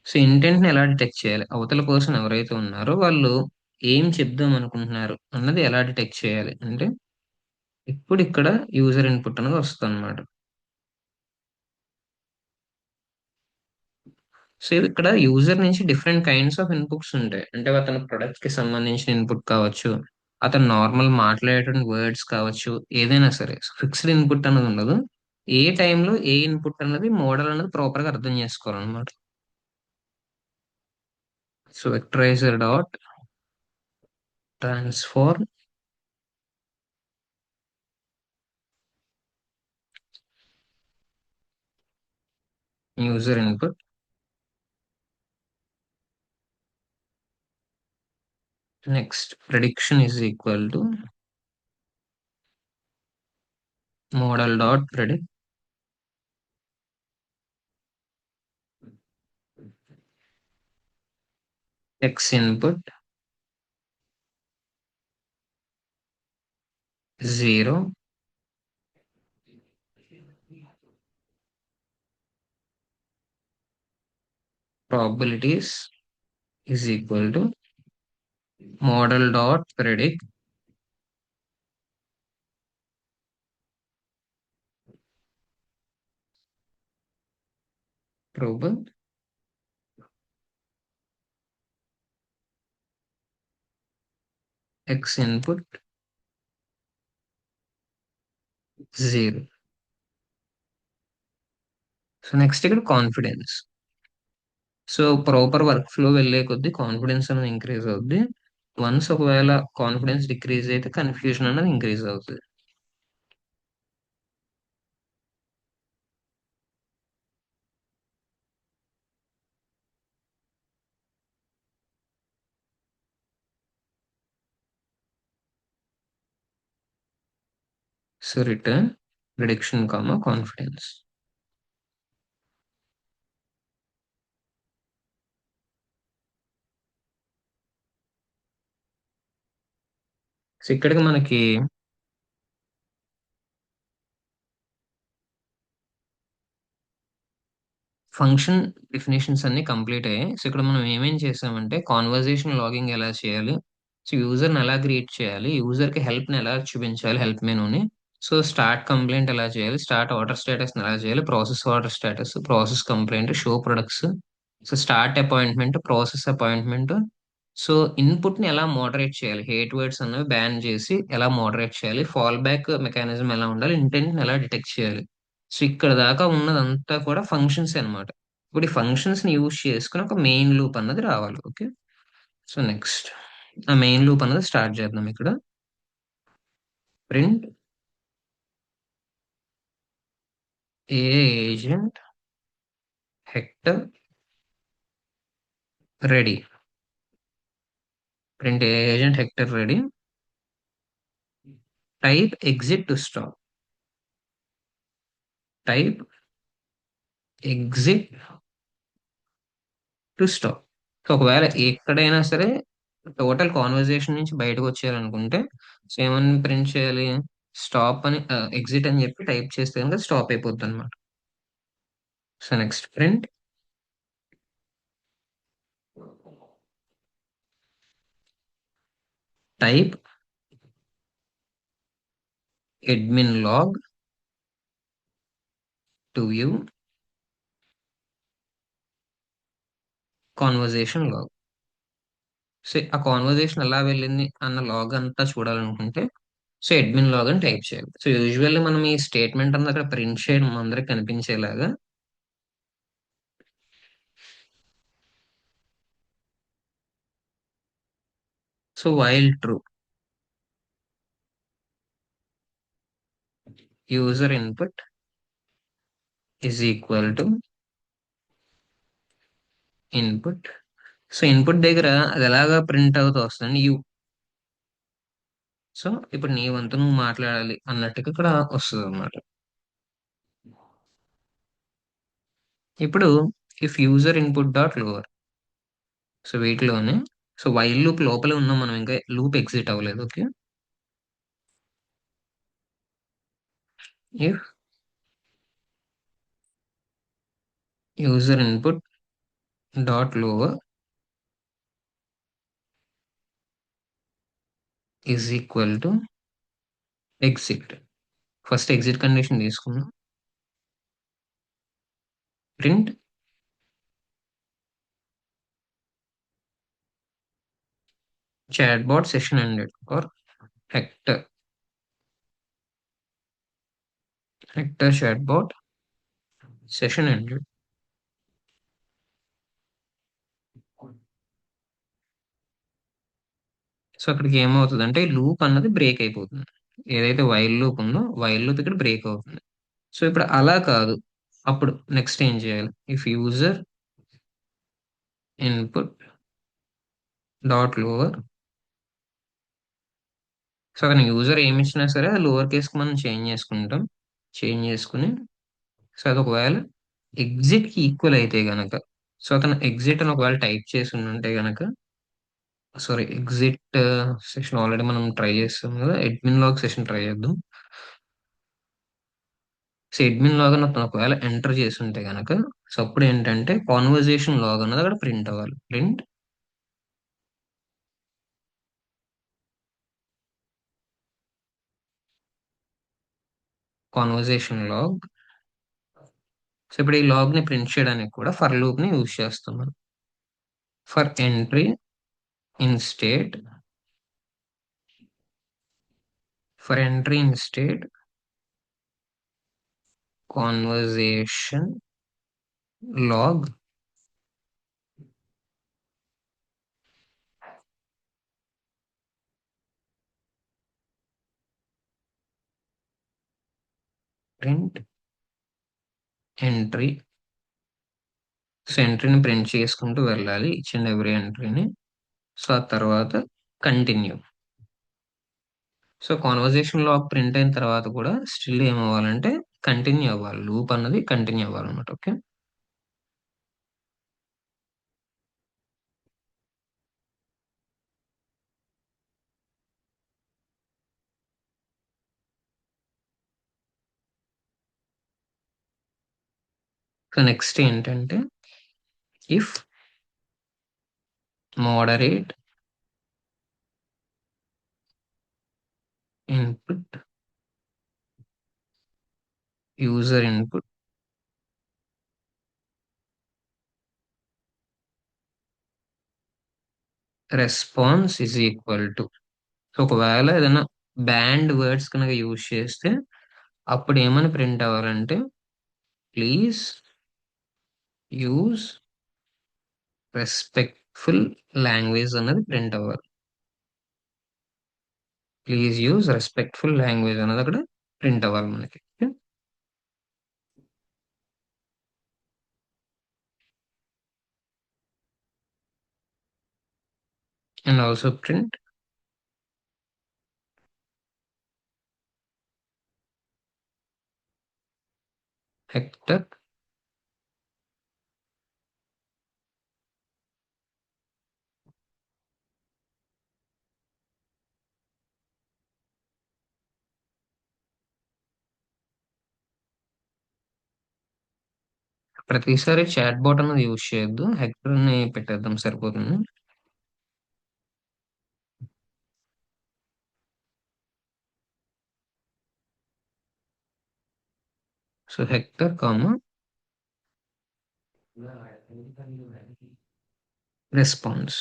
So intent ని ఎలా డిటెక్ట్ చేయాలి, అవతల పర్సన్ ఎవరైతే ఉన్నారో వాళ్ళు ఏం చెప్దాం అనుకుంటున్నారు అన్నది ఎలా డిటెక్ట్ చేయాలి అంటే ఇప్పుడు ఇక్కడ యూజర్ ఇన్పుట్ అనేది వస్తుంది అనమాట. సో ఇక్కడ యూజర్ నుంచి డిఫరెంట్ కైండ్స్ ఆఫ్ ఇన్పుట్స్ ఉంటాయి. అంటే అతని ప్రొడక్ట్ కి సంబంధించిన ఇన్పుట్ కావచ్చు, అతను నార్మల్ మాట్లాడేటువంటి వర్డ్స్ కావచ్చు, ఏదైనా సరే ఫిక్స్డ్ ఇన్పుట్ అనేది ఉండదు. ఏ టైంలో ఏ ఇన్పుట్ అన్నది మోడల్ అనేది ప్రాపర్ గా అర్థం చేసుకోవాలన్నమాట. So vectorizer dot transform user input, next prediction is equal to model dot predict x input 0, probabilities is equal to model dot predict probable x input 0. So next ఇక్కడ confidence. So proper workflow వెళ్ళే కొద్దీ confidence అనేది increase అవుద్ది. Once ఒకవేళ confidence decrease అయితే confusion అనేది increase అవుతుంది. So return prediction comma confidence. So ఇక్కడికి మనకి ఫంక్షన్ డెఫినేషన్స్ అన్ని కంప్లీట్ అయ్యాయి. సో ఇక్కడ మనం ఏమేం చేసామంటే కాన్వర్జేషన్ లాగింగ్ ఎలా చేయాలి, సో యూజర్ని ఎలా క్రియేట్ చేయాలి, యూజర్కి హెల్ప్ని ఎలా చూపించాలి, హెల్ప్ మెనూని, సో స్టార్ట్ కంప్లైంట్ ఎలా చేయాలి, స్టార్ట్ ఆర్డర్ స్టేటస్ ఎలా చేయాలి, process order status, process complaint, show products, so start appointment, process appointment, so input ని ఎలా మోడరేట్ చేయాలి, హేట్ వర్డ్స్ అనేవి బ్యాన్ చేసి ఎలా మోడరేట్ చేయాలి, ఫాల్ బ్యాక్ మెకానిజం ఎలా ఉండాలి, ఇంటెంట్ ఎలా డిటెక్ట్ చేయాలి. సో ఇక్కడ దాకా ఉన్నదంతా కూడా ఫంక్షన్స్ అన్నమాట. ఇప్పుడు ఈ ఫంక్షన్స్ ని యూజ్ చేసుకుని ఒక మెయిన్ లూప్ అన్నది రావాలి. ఓకే, సో నెక్స్ట్ ఆ మెయిన్ లూప్ అన్నది స్టార్ట్ చేద్దాం. ఇక్కడ print a agent Hector ready, print a agent Hector ready, type exit to stop, type exit to stop. So ఒకవేళ ఎక్కడైనా సరే టోటల్ కాన్వర్జేషన్ నుంచి బయటకు వచ్చేయాలనుకుంటే సో ఏమని ప్రింట్ చేయాలి, స్టాప్ అని, ఎగ్జిట్ అని చెప్పి టైప్ చేస్తే కనుక స్టాప్ అయిపోద్ది అనమాట. So next print type admin log to view conversation log. So ఆ కాన్వర్జేషన్ ఎలా వెళ్ళింది అన్న లాగ్ అంతా చూడాలనుకుంటే సో అడ్మిన్ లాగ్ అని టైప్ చేయాలి. సో యూజువల్లీ మనం ఈ స్టేట్మెంట్ అంతా అక్కడ ప్రింట్ చేయడం అందరికి కనిపించేలాగా so while true user input is equal to input. So input దగ్గర అది ఎలాగా ప్రింట్ అవుతూ వస్తుంది యూ. సో ఇప్పుడు నీ వంతు నువ్వు మాట్లాడాలి అన్నట్టుగా ఇక్కడ వస్తుంది అనమాట. ఇప్పుడు if user input dot lower, so వీటిలోనే సో వైల్ లూప్ లోపలే ఉన్నాం మనం, ఇంకా లూప్ ఎగ్జిట్ అవ్వలేదు. Okay, if user input dot lower is equal to exit, first exit condition తీసుకున్నాం, print chatbot session ended or Hector chatbot session ended. So అక్కడికి ఏమవుతుందంటే loop అన్నది బ్రేక్ అయిపోతుంది. ఏదైతే వైల్ లూప్ ఉందో వైల్ లూప్ ఇక్కడ break అవుతుంది. సో ఇప్పుడు అలా కాదు. అప్పుడు నెక్స్ట్ ఏం చేయాలి? If user input dot lower. So అక్కడ యూజర్ ఏమి ఇచ్చినా సరే అది లోవర్ కేస్కి మనం చేంజ్ చేసుకుంటాం. చేంజ్ చేసుకుని సో అది ఒకవేళ ఎగ్జిట్ కి ఈక్వల్ అయితే గనక, సో అతను ఎగ్జిట్ అని ఒకవేళ టైప్ చేసి ఉంటే గనక, సారీ ఎగ్జిట్ సెషన్ ఆల్రెడీ మనం ట్రై చేస్తాం కదా, అడ్మిన్ లాగ్ సెషన్ ట్రై చేద్దాం. సో అడ్మిన్ లాగ్ అని అతను ఒకవేళ ఎంటర్ చేసి ఉంటే గనక, సో అప్పుడు ఏంటంటే కాన్వర్జేషన్ లాగ్ అన్నది అక్కడ ప్రింట్ అవ్వాలి. Print conversation log. సో ఇప్పుడు ఈ లాగ్ ని ప్రింట్ చేయడానికి కూడా ఫర్ లూప్ ని యూజ్ చేస్తాం మనం. For entry in state, for entry in state conversation log print entry. So ఎంట్రీని ప్రింట్ చేసుకుంటూ వెళ్ళాలి ఈచ్ అండ్ ఎవ్రీ ఎంట్రీని. సో ఆ తర్వాత continue. So conversation log print అయిన తర్వాత కూడా స్టిల్ ఏమవ్వాలంటే కంటిన్యూ అవ్వాలి, లూప్ అన్నది కంటిన్యూ అవ్వాలన్నమాట. ఓకే. సో నెక్స్ట్ ఏంటంటే if moderate input user input response is equal to. So ఒకవేళ ఏదైనా బ్యాండ్ వర్డ్స్ కనుక యూజ్ చేస్తే అప్పుడు ఏమని ప్రింట్ అవ్వాలంటే ప్లీజ్ యూజ్ రెస్పెక్ట్ఫుల్ లాంగ్వేజ్ అన్నది ప్రింట్ అవ్వాలి. ప్లీజ్ యూజ్ రెస్పెక్ట్ఫుల్ లాంగ్వేజ్ అన్నది అక్కడ ప్రింట్ అవ్వాలి మనకి. అండ్ ఆల్సో ప్రింట్ హెక్టర్ ప్రతిసారి చాట్ బాట్ అన్నది యూజ్ చేయొద్దు, హెక్టర్ ని పెట్టేద్దాం సరిపోతుంది. So hectare comma response.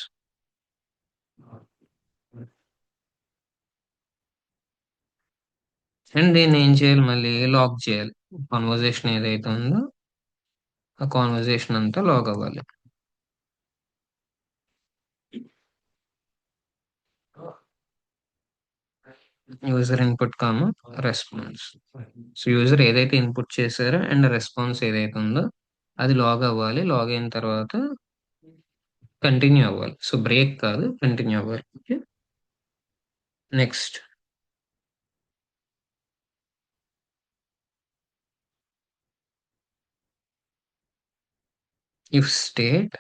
And దీన్ని ఏం చేయాలి? మళ్ళీ లాగ్ చేయాలి. కాన్వర్జేషన్ ఏదైతే ఉందో ఆ కాన్వర్జేషన్ అంతా లాగ్ అవ్వాలి. User input comma response. So user ఏదైతే ఇన్పుట్ చేశారో అండ్ రెస్పాన్స్ ఏదైతే ఉందో అది లాగ్ అవ్వాలి. లాగ్ అయిన తర్వాత కంటిన్యూ అవ్వాలి. సో బ్రేక్ కాదు, కంటిన్యూ అవ్వాలి. Okay. Next if state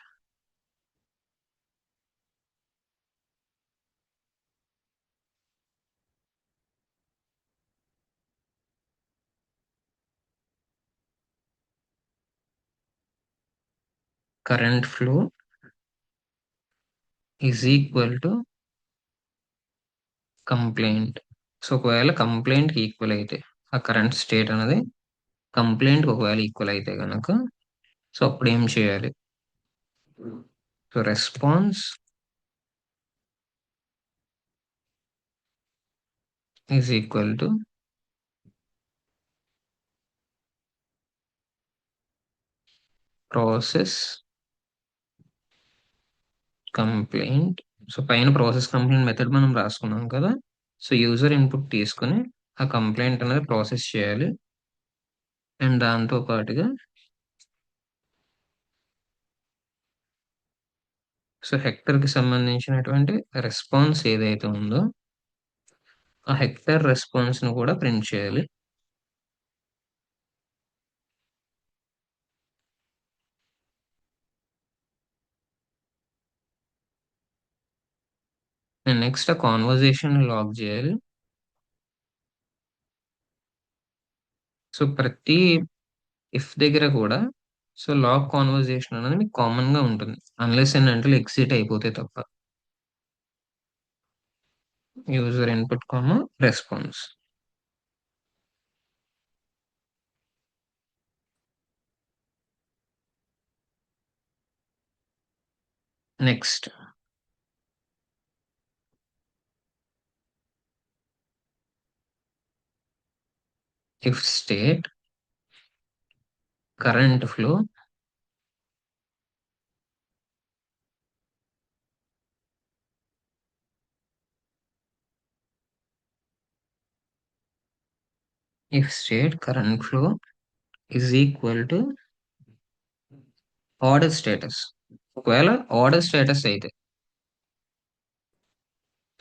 current flow is equal to complaint. So ఒకవేళ కంప్లైంట్ కి ఈక్వల్ అయితే, ఆ కరెంట్ స్టేట్ అనేది కంప్లైంట్ ఒకవేళ ఈక్వల్ అయితే కనుక, సో అప్పుడు ఏం చేయాలి? So response is equal to process complaint. So పైన ప్రాసెస్ కంప్లైంట్ మెథడ్ మనం రాసుకున్నాం కదా. సో యూజర్ ఇన్పుట్ తీసుకుని ఆ కంప్లైంట్ అనేది ప్రాసెస్ చేయాలి. అండ్ దాంతో పాటుగా సో హెక్టర్ కి సంబంధించినటువంటి రెస్పాన్స్ ఏదైతే ఉందో ఆ హెక్టర్ రెస్పాన్స్ ను కూడా ప్రింట్ చేయాలి. అండ్ నెక్స్ట్ ఆ కాన్వర్జేషన్ లాగ్ చేయాలి. సో ప్రతి ఇఫ్ దగ్గర కూడా సో లాగ్ కాన్వర్జేషన్ అనేది మీకు కామన్ గా ఉంటుంది, అన్లెస్ అండ్ అంటే ఎగ్జిట్ అయిపోతే తప్ప. User input comma response. Next if state current flow if state current flow is equal to order status. ఒకవేళ ఆర్డర్ స్టేటస్ అయితే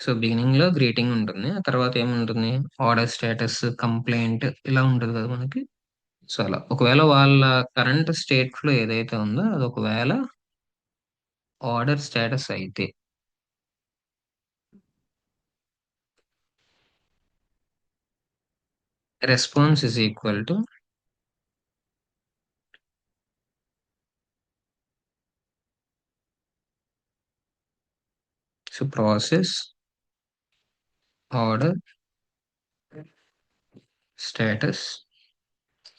సో బిగినింగ్ లో గ్రీటింగ్ ఉంటుంది, ఆ తర్వాత ఏముంటుంది, ఆర్డర్ స్టేటస్ కంప్లైంట్ ఇలా ఉంటుంది కదా మనకి. సో అలా ఒకవేళ వాళ్ళ కరెంట్ స్టేట్ ఫ్లో ఏదైతే ఉందో అది ఒకవేళ ఆర్డర్ స్టేటస్ అయితే response is equal to so process order status.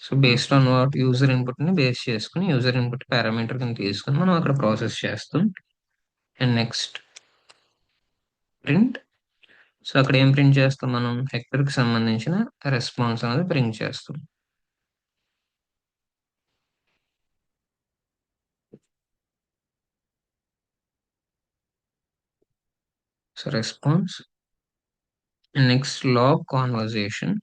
So based on what user input ని బేస్ చేసుకుని యూజర్ ఇన్పుట్ పారామీటర్ కింద తీసుకుని మనం అక్కడ ప్రాసెస్ చేస్తాం. And next print. సో అక్కడ ఏం ప్రింట్ చేస్తాం, మనం హెక్టర్ కి సంబంధించిన రెస్పాన్స్ అనేది ప్రింట్ చేస్తాం. So response and next log conversation.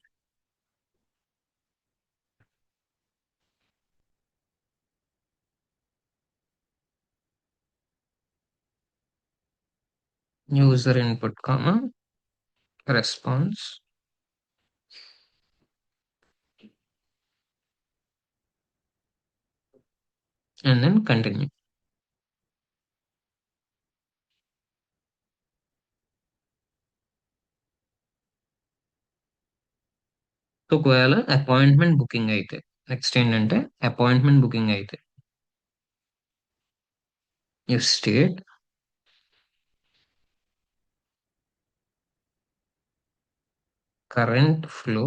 User input comma response and then continue. ఒకవేళ అపాయింట్మెంట్ బుకింగ్ అయితే నెక్స్ట్ ఏంటంటే అపాయింట్మెంట్ బుకింగ్ అయితే if state current flow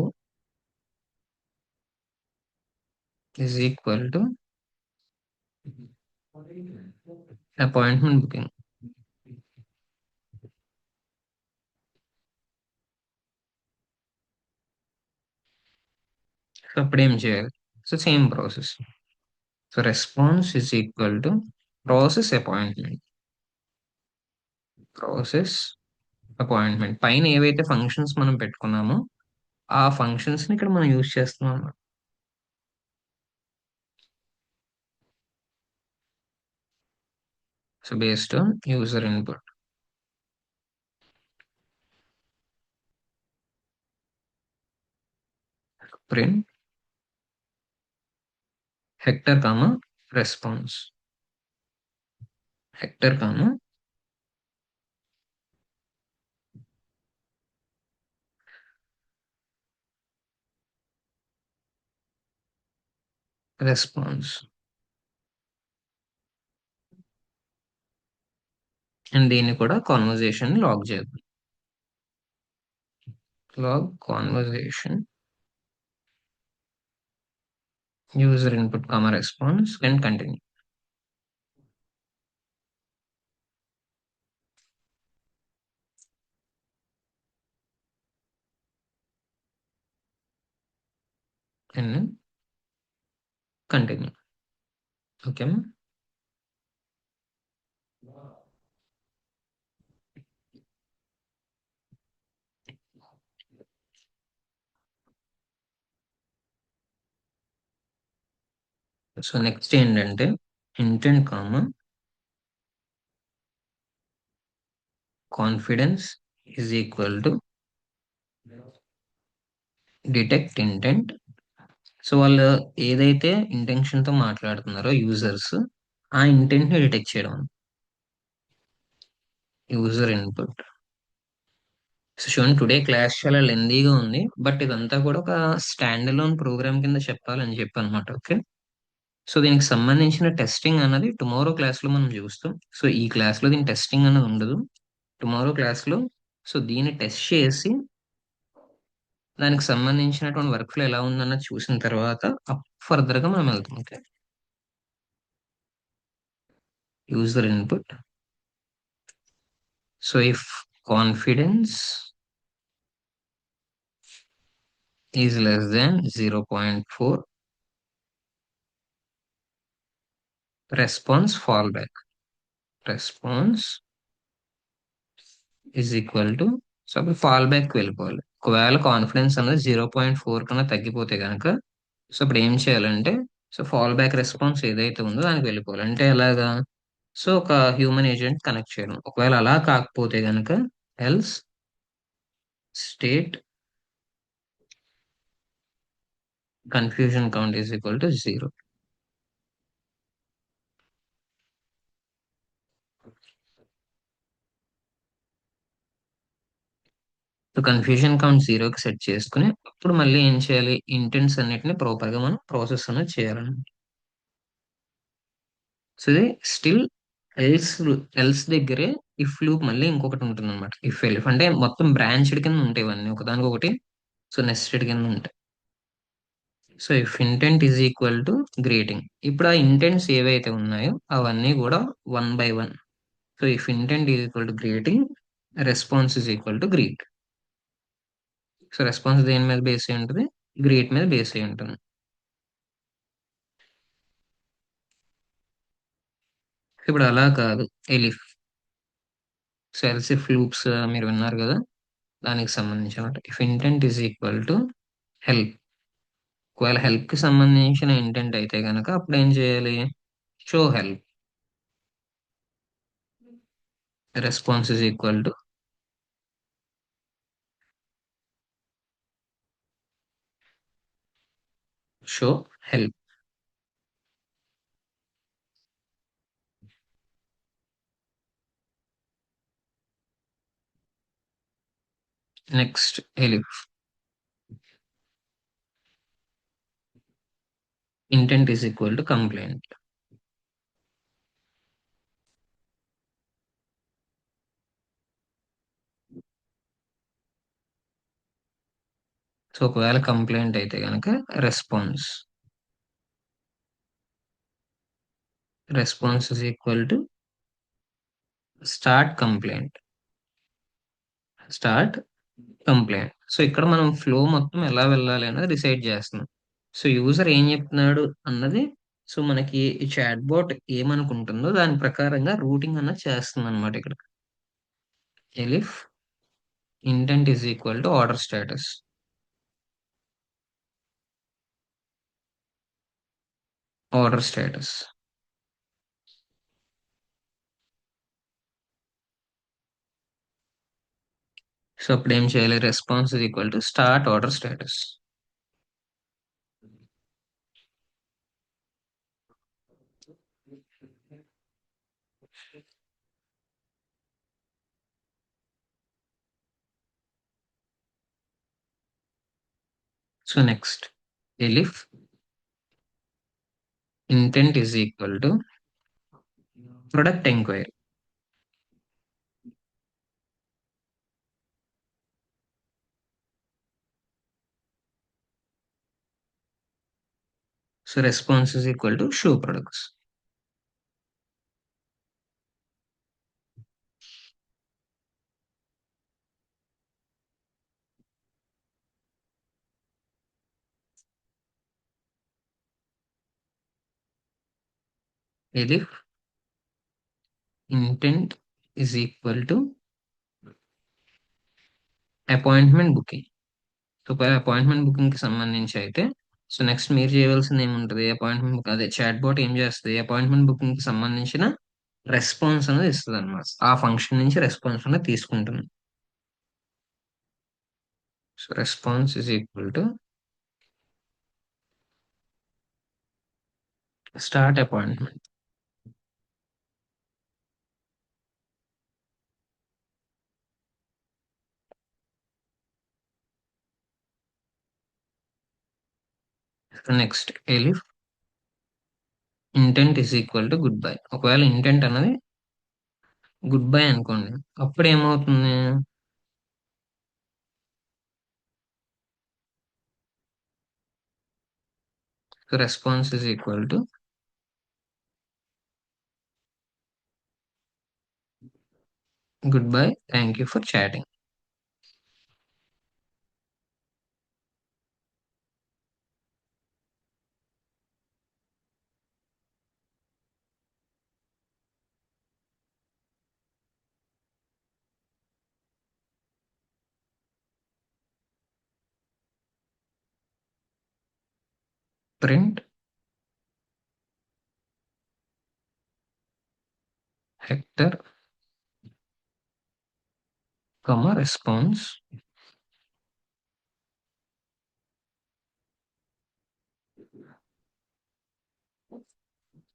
is equal to appointment booking. So అప్పుడు ఏం చేయాలి, so same process. So response is equal to process appointment. Process appointment పైన ఏవైతే functions మనం పెట్టుకున్నామో ఆ ఫంక్షన్స్ ని ఇక్కడ మనం యూజ్ చేస్తున్నాం అన్నమాట. So based on user input print hector comma response. Hector comma response. And దీన్ని కూడా కాన్వర్జేషన్ లాగ్ చేద్దాం. Log conversation user input comma response and continue. and continue. Okay. So next ఏంటంటే intent comma confidence is equal to detect intent. So వాళ్ళు ఏదైతే intention తో మాట్లాడుతున్నారో users, ఆ intent ని డిటెక్ట్ చేయడం. User input. సో చూడండి, టుడే క్లాస్ చాలా లెందీగా ఉంది, బట్ ఇదంతా కూడా ఒక స్టాండ్ అలోన్ ప్రోగ్రామ్ కింద చెప్పాలని చెప్పి అనమాట. ఓకే. సో దీనికి సంబంధించిన టెస్టింగ్ అన్నది టుమారో క్లాస్ లో మనం చూస్తాం. సో ఈ క్లాస్ లో దీని టెస్టింగ్ అన్నది ఉండదు. టుమారో క్లాస్ లో సో దీన్ని టెస్ట్ చేసి దానికి సంబంధించినటువంటి వర్క్ ఫ్లో ఎలా ఉందన్నది చూసిన తర్వాత ఫర్దర్ గా మనం వెళ్తాం. Okay. User input. So if confidence is less than 0.4, response fall back. Response is equal to, so అప్పుడు ఫాల్ బ్యాక్ వెళ్ళిపోవాలి. ఒకవేళ కాన్ఫిడెన్స్ అనేది 0.4 కన్నా తగ్గిపోతే కనుక సో ఇప్పుడు ఏం చేయాలంటే, సో ఫాల్ బ్యాక్ రెస్పాన్స్ ఏదైతే ఉందో దానికి వెళ్ళిపోవాలి. అంటే ఎలాగా? సో ఒక హ్యూమన్ ఏజెంట్ కనెక్ట్ చేయడం. ఒకవేళ అలా కాకపోతే కనుక else state confusion count is equal to 0. So confusion count 0కి సెట్ చేసుకుని అప్పుడు మళ్ళీ ఏం చేయాలి? ఇంటెంట్స్ అన్నిటిని ప్రాపర్ గా మనం ప్రాసెస్ అనేది చేయాలన్నమాట. సో ఇది స్టిల్ ఎల్స్ ఎల్స్ దగ్గరే ఇఫ్ లూప్ మళ్ళీ ఇంకొకటి ఉంటుంది అనమాట. ఇఫ్ ఎల్ఫ్ అంటే మొత్తం బ్రాంచ్డ్ కింద ఉంటాయి ఇవన్నీ ఒకదానికి ఒకటి. సో నెస్టెడ్ కింద ఉంటాయి. So if intent is equal to greeting. ఇప్పుడు ఆ ఇంటెంట్స్ ఏవైతే ఉన్నాయో అవన్నీ కూడా one by one. So if intent is equal to greeting, response is equal to greet. So response దేని మీద బేస్ అయి ఉంటుంది? గ్రీట్ మీద బేస్ అయి ఉంటుంది. ఇప్పుడు అలా కాదు, ఎలిఫ్. సో ఎల్సిఫ్ లూప్స్ మీరు విన్నారు కదా, దానికి సంబంధించి అనమాట. If intent is equal to help. ఒకవేళ హెల్ప్ కి సంబంధించిన ఇంటెంట్ అయితే కనుక అప్పుడు ఏం చేయాలి? Show help. Response is equal to show help. Next elif. Intent is equal to complaint. So ఒకవేళ కంప్లైంట్ అయితే కనుక response. Response is equal to start complaint. Start complaint. So ఇక్కడ మనం ఫ్లో మొత్తం ఎలా వెళ్ళాలి అనేది డిసైడ్ చేస్తున్నాం. సో యూజర్ ఏం చెప్తున్నాడు అన్నది, సో మనకి ఈ చాట్ బోట్ ఏమనుకుంటుందో దాని ప్రకారంగా రూటింగ్ అన్నది చేస్తుంది అనమాట. ఇక్కడ elif intent is equal to order status. Order status. So అప్పుడు ఏం చేయాలి? Response is equal to start order status. So next elif intent is equal to product enquiry. So response is equal to show products. elif intent is equal to appointment booking. So appointment booking కి సంబంధించి అయితే, so next మీరు చేయవలసింది ఏముంటది, appointment book అదే chatbot ఏం చేస్తుంది, appointment booking కి సంబంధించిన రెస్పాన్స్ అనేది ఇస్తుంది అనమాట. ఆ ఫంక్షన్ నుంచి రెస్పాన్స్ అనేది తీసుకుంటుంది. So response is equal to start appointment. Next elif intent is equal to goodbye. ఒకవేళ ఇంటెంట్ అన్నది గుడ్ బై అనుకోండి, అప్పుడు ఏమవుతుంది, so response is equal to goodbye, thank you for chatting. Print hectare response.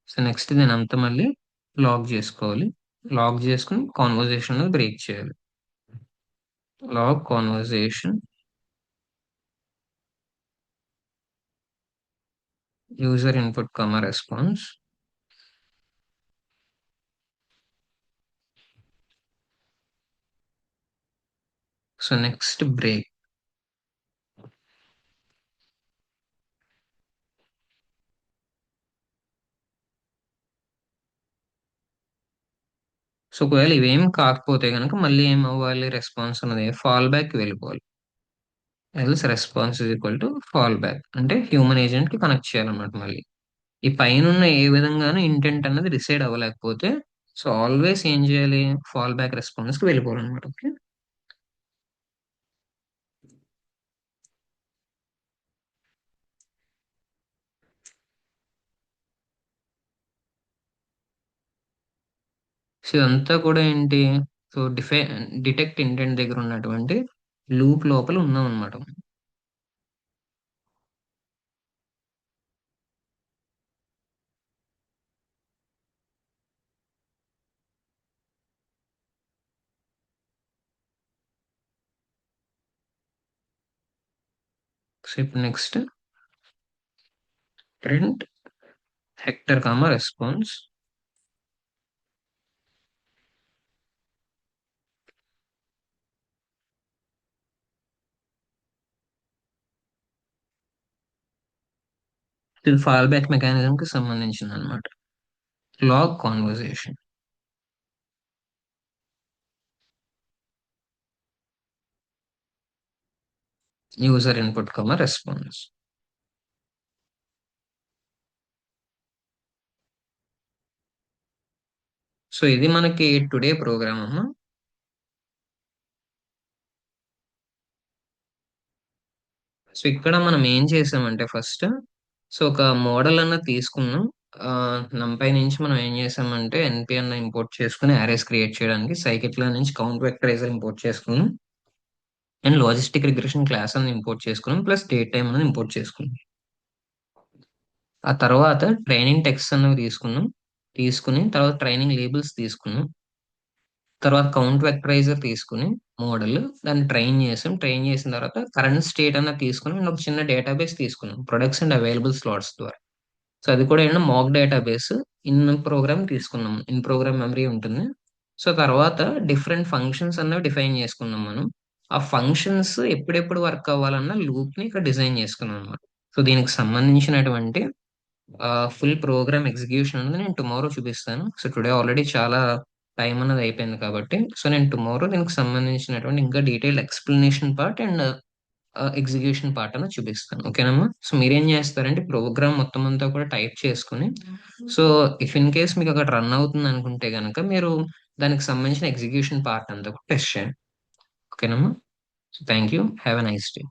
So next దీని అంతా మళ్ళీ log చేసుకోవాలి. Log చేసుకుని కాన్వర్జేషన్ బ్రేక్ చేయాలి. Log conversation user input response. So next break. So ఒకవేళ ఇవేం కాకపోతే కనుక మళ్ళీ ఏం అవ్వాలి, రెస్పాన్స్ అనేది ఫాల్ బ్యాక్ వెళ్ళిపోవాలి. Else response is equal to fall back, అంటే హ్యూమన్ ఏజెంట్ కి కనెక్ట్ చేయాలన్నమాట. మళ్ళీ ఈ పైన ఏ విధంగానూ ఇంటెంట్ అనేది డిసైడ్ అవ్వలేకపోతే, సో ఆల్వేస్ ఏం చేయాలి, ఫాల్ బ్యాక్ రెస్పాన్స్ కి వెళ్ళిపోవాలన్నమాట. ఓకే. సో ఇదంతా కూడా ఏంటి, సో డిటెక్ట్ ఇంటెంట్ దగ్గర ఉన్నటువంటి లూప్ లోపల ఉన్నాం అనమాట. సో ఇప్పుడు నెక్స్ట్ ప్రింట్ హెక్టర్ రెస్పాన్స్. ఇది ఫాల్ బ్యాక్ మెకానిజం కి సంబంధించింది అనమాట. Log conversation user input response. So ఇది మనకి టుడే ప్రోగ్రామ్ అమ్మా. సో ఇక్కడ మనం ఏం చేసామంటే ఫస్ట్, సో ఒక మోడల్ అన్న తీసుకున్నాం. నంపై నుంచి మనం ఏం చేసామంటే ఎన్పి అన్న ఇంపోర్ట్ చేసుకుని అరేస్ క్రియేట్ చేయడానికి సైకిట్ల నుంచి కౌంట్ వెక్టరైజర్ ఇంపోర్ట్ చేసుకున్నాం, అండ్ లాజిస్టిక్ రిగ్రెషన్ క్లాస్ అని ఇంపోర్ట్ చేసుకున్నాం, ప్లస్ డేట్ టైం అనేది ఇంపోర్ట్ చేసుకున్నాం. ఆ తర్వాత ట్రైనింగ్ టెక్స్ట్ అనేవి తీసుకుని తర్వాత ట్రైనింగ్ లేబుల్స్ తీసుకున్నాం, తర్వాత కౌంట్ వెక్టరైజర్ తీసుకుని మోడల్ దాన్ని ట్రైన్ చేసిన తర్వాత కరెంట్ స్టేట్ అన్న తీసుకుని and ఒక చిన్న డేటాబేస్ తీసుకున్నాం ప్రొడక్ట్స్ అండ్ అవైలబుల్ స్లాట్స్ ద్వారా. సో అది కూడా ఏంటంటే మాక్ డేటాబేస్ ఇన్ ప్రోగ్రామ్ తీసుకున్నాం, ఇన్ ప్రోగ్రామ్ మెమరీ ఉంటుంది. సో తర్వాత డిఫరెంట్ ఫంక్షన్స్ అన్నవి డిఫైన్ చేసుకున్నాం మనం. ఆ ఫంక్షన్స్ ఎప్పుడెప్పుడు వర్క్ అవ్వాలన్న లూప్ ని ఇక్కడ డిజైన్ చేసుకున్నాం అనమాట. సో దీనికి సంబంధించినటువంటి ఫుల్ ప్రోగ్రామ్ ఎగ్జిక్యూషన్ అనేది నేను టుమారో చూపిస్తాను. సో టుడే ఆల్రెడీ చాలా టైం అనేది అయిపోయింది కాబట్టి, సో నేను టుమారో దీనికి సంబంధించినటువంటి ఇంకా detail explanation part and execution part అని చూపిస్తాను. ఓకేనమ్మా? సో మీరేం చేస్తారంటే ప్రోగ్రామ్ మొత్తం అంతా కూడా టైప్ చేసుకుని, సో ఇఫ్ ఇన్ కేస్ మీకు అక్కడ రన్ అవుతుంది అనుకుంటే కనుక మీరు దానికి సంబంధించిన ఎగ్జిక్యూషన్ పార్ట్ అంతా కూడా టెస్ట్ చేయండి. ఓకేనమ్మా? So thank you. Have a nice day.